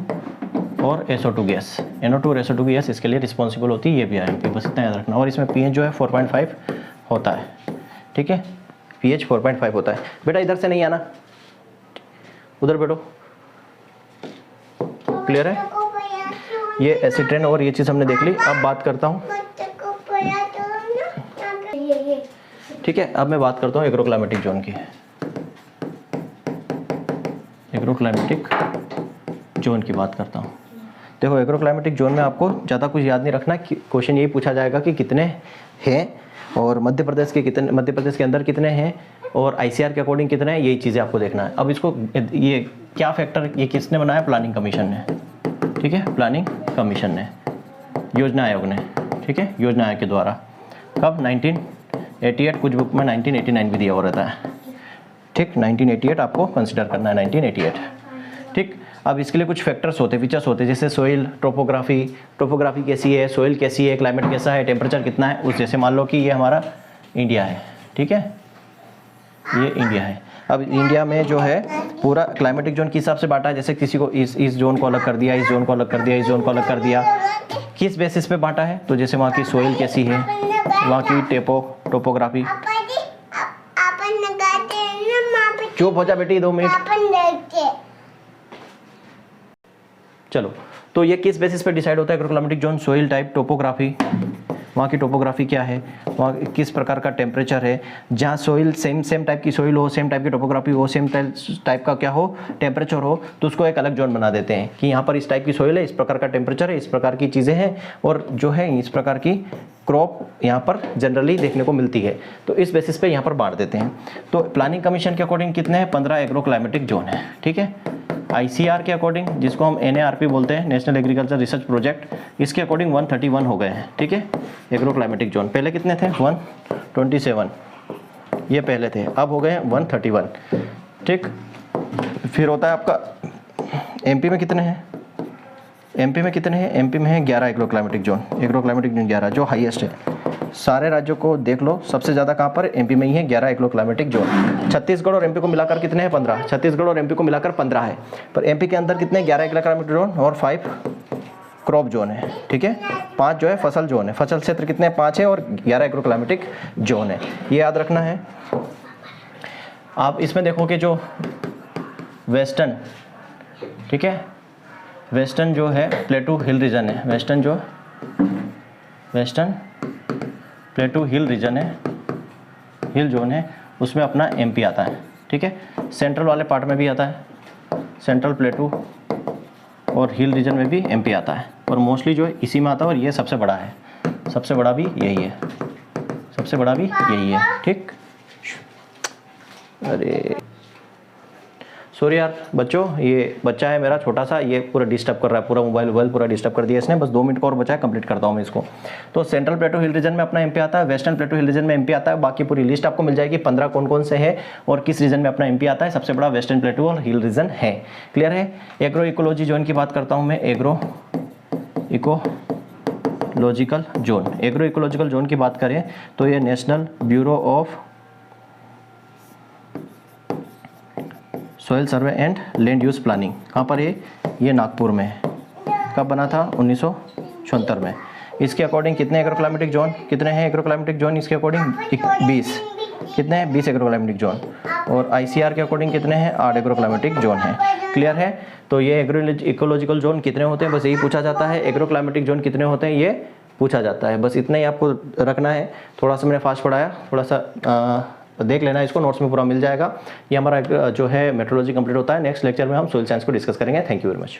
और SO2 गैस। NO2 और SO2 गैस इसके लिए रिस्पॉन्सिबल होती है। ये भी आएंगे, बस इतना याद रखना। और इसमें pH जो है 4.5 होता है। ठीक है, pH 4.5 होता है। बेटा इधर से नहीं आना, उधर बैठो। क्लियर है? ये एसिड रेन और ये चीज़ हमने देख ली। अब बात करता हूँ, ठीक है, अब मैं बात करता हूँ एग्रोक्लाइमेटिक जोन की। एग्रोक्लाइमेटिक जोन की बात करता हूँ। देखो, एग्रोक्लाइमेटिक जोन में आपको ज़्यादा कुछ याद नहीं रखना। क्वेश्चन यही पूछा जाएगा कि कितने हैं और मध्य प्रदेश के अंदर कितने हैं और ICR के अकॉर्डिंग कितने हैं, यही चीज़ें आपको देखना है। अब इसको ये क्या फैक्टर, ये किसने बनाया? प्लानिंग कमीशन ने। ठीक है, प्लानिंग कमीशन ने। योजना आयोग ने, ठीक है, योजना आयोग के द्वारा। कब? 1988, कुछ बुक में 1989 भी दिया हो रहता है, ठीक, 1988 आपको कंसिडर करना है, 1988, ठीक। अब इसके लिए कुछ फैक्टर्स होते हैं, फीचर्स होते हैं, जैसे सोइल, टोपोग्राफी कैसी है, सोइल कैसी है, क्लाइमेट कैसा है, टेम्परेचर कितना है, उस जैसे मान लो कि ये हमारा इंडिया है, ठीक है, ये इंडिया है। अब इंडिया में जो है पूरा क्लाइमेटिक जोन किस हिसाब से बांटा है, जैसे किसी को इस जोन को अलग कर दिया, इस जोन को अलग कर दिया, इस जोन को अलग कर दिया, किस बेसिस पे बांटा है, तो जैसे वहाँ की सोइल कैसी है, वहाँ की टोपोग्राफी। चुप हो जा बेटी 2 मिनट। चलो, तो ये किस बेसिस पे डिसाइड होता है agroclimatic zone? Soil type, topography, वहाँ की टोपोग्राफी क्या है, वहाँ किस प्रकार का टेम्परेचर है, जहाँ सोइल सेम टाइप की सोइल हो, सेम टाइप की टोपोग्राफी हो, सेम टाइप का क्या हो, टेम्परेचर हो, तो उसको एक अलग जोन बना देते हैं कि यहाँ पर इस टाइप की सोइल है, इस प्रकार का टेम्परेचर है, इस प्रकार की चीज़ें हैं, और जो है इस प्रकार की क्रॉप यहाँ पर जनरली देखने को मिलती है, तो इस बेसिस पे यहाँ पर बांट देते हैं। तो प्लानिंग कमीशन के अकॉर्डिंग कितने हैं? 15 एग्रो क्लाइमेटिक जोन है, ठीक है। ICR के अकॉर्डिंग, जिसको हम NARP बोलते हैं, नेशनल एग्रीकल्चर रिसर्च प्रोजेक्ट, इसके अकॉर्डिंग 131 हो गए हैं, ठीक है, एग्रो क्लाइमेटिक जोन। पहले कितने थे? 127, ये पहले थे, अब हो गए हैं 131, ठीक। फिर होता है आपका MP में कितने हैं? MP में कितने हैं? MP में है 11 एग्रो क्लाइमेटिक जोन, 11 जो हाईएस्ट है। सारे राज्यों को देख लो, सबसे ज़्यादा कहाँ पर? MP में ही है 11 एग्रो क्लाइमेटिक जोन। छत्तीसगढ़ और MP को मिलाकर कितने हैं? 15। छत्तीसगढ़ और MP को मिलाकर 15 है, पर MP के अंदर कितने? 11 एग्रो क्लाइमेटिक जोन और 5 क्रॉप जोन है, ठीक है। 5 जो है फसल जोन है, फसल क्षेत्र कितने हैं? 5 है, और 11 एग्रो क्लाइमेटिक जोन है, ये याद रखना है। आप इसमें देखोगे जो वेस्टर्न, ठीक है, वेस्टर्न जो है प्लेटू हिल रीजन है, वेस्टर्न प्लेटू हिल रीजन है, हिल जोन है, उसमें अपना MP आता है, ठीक है। सेंट्रल वाले पार्ट में भी आता है, सेंट्रल प्लेटू और हिल रीजन में भी MP आता है, और मोस्टली जो है इसी में आता है, और ये सबसे बड़ा है, सबसे बड़ा भी यही है, सबसे बड़ा भी यही है, ठीक। अरे सॉरी यार बच्चों, ये बच्चा है मेरा छोटा सा, ये पूरा डिस्टर्ब कर रहा है, पूरा मोबाइल पूरा डिस्टर्ब कर दिया इसने। बस 2 मिनट का और बचा है, कंप्लीट करता हूँ मैं इसको। तो सेंट्रल प्लेटू हिल रीजन में अपना MP आता है, वेस्टर्न प्लेटू हिल रीजन में MP आता है, बाकी पूरी लिस्ट आपको मिल जाएगी 15 कौन कौन से है और किस रीजन में अपना MP आता है। सबसे बड़ा वेस्टर्न प्लेटू और हिल रीजन है, क्लियर है। एग्रो इकोलॉजी जोन की बात करता हूँ मैं, agro ecological zone, agro ecological zone की बात करें तो ये national bureau of soil survey and land use planning, कहाँ पर है? ये नागपुर में है। कब बना था? 1976 में। इसके अकॉर्डिंग कितने एग्रो क्लाइमेटिक जोन, कितने हैं एग्रो क्लाइमेटिक जोन इसके अकॉर्डिंग? 20। कितने हैं? 20 एग्रो क्लाइमेटिक जोन। और ICR के अकॉर्डिंग कितने हैं? 8 एग्रो क्लाइमेटिक जोन है, क्लियर है। तो ये एग्रो इकोलॉजिकल जोन कितने होते हैं, बस यही पूछा जाता है। एग्रो क्लाइमेटिक जोन कितने होते हैं, ये पूछा जाता है, बस इतना ही आपको रखना है। थोड़ा सा मैंने फास्ट पढ़ाया, थोड़ा सा देख लेना, इसको नोट्स में पूरा मिल जाएगा। ये हमारा जो है मेट्रोलॉजी कंप्लीट होता है। नेक्स्ट लेक्चर में हम सोइल साइंस को डिस्कस करेंगे। Thank you very much.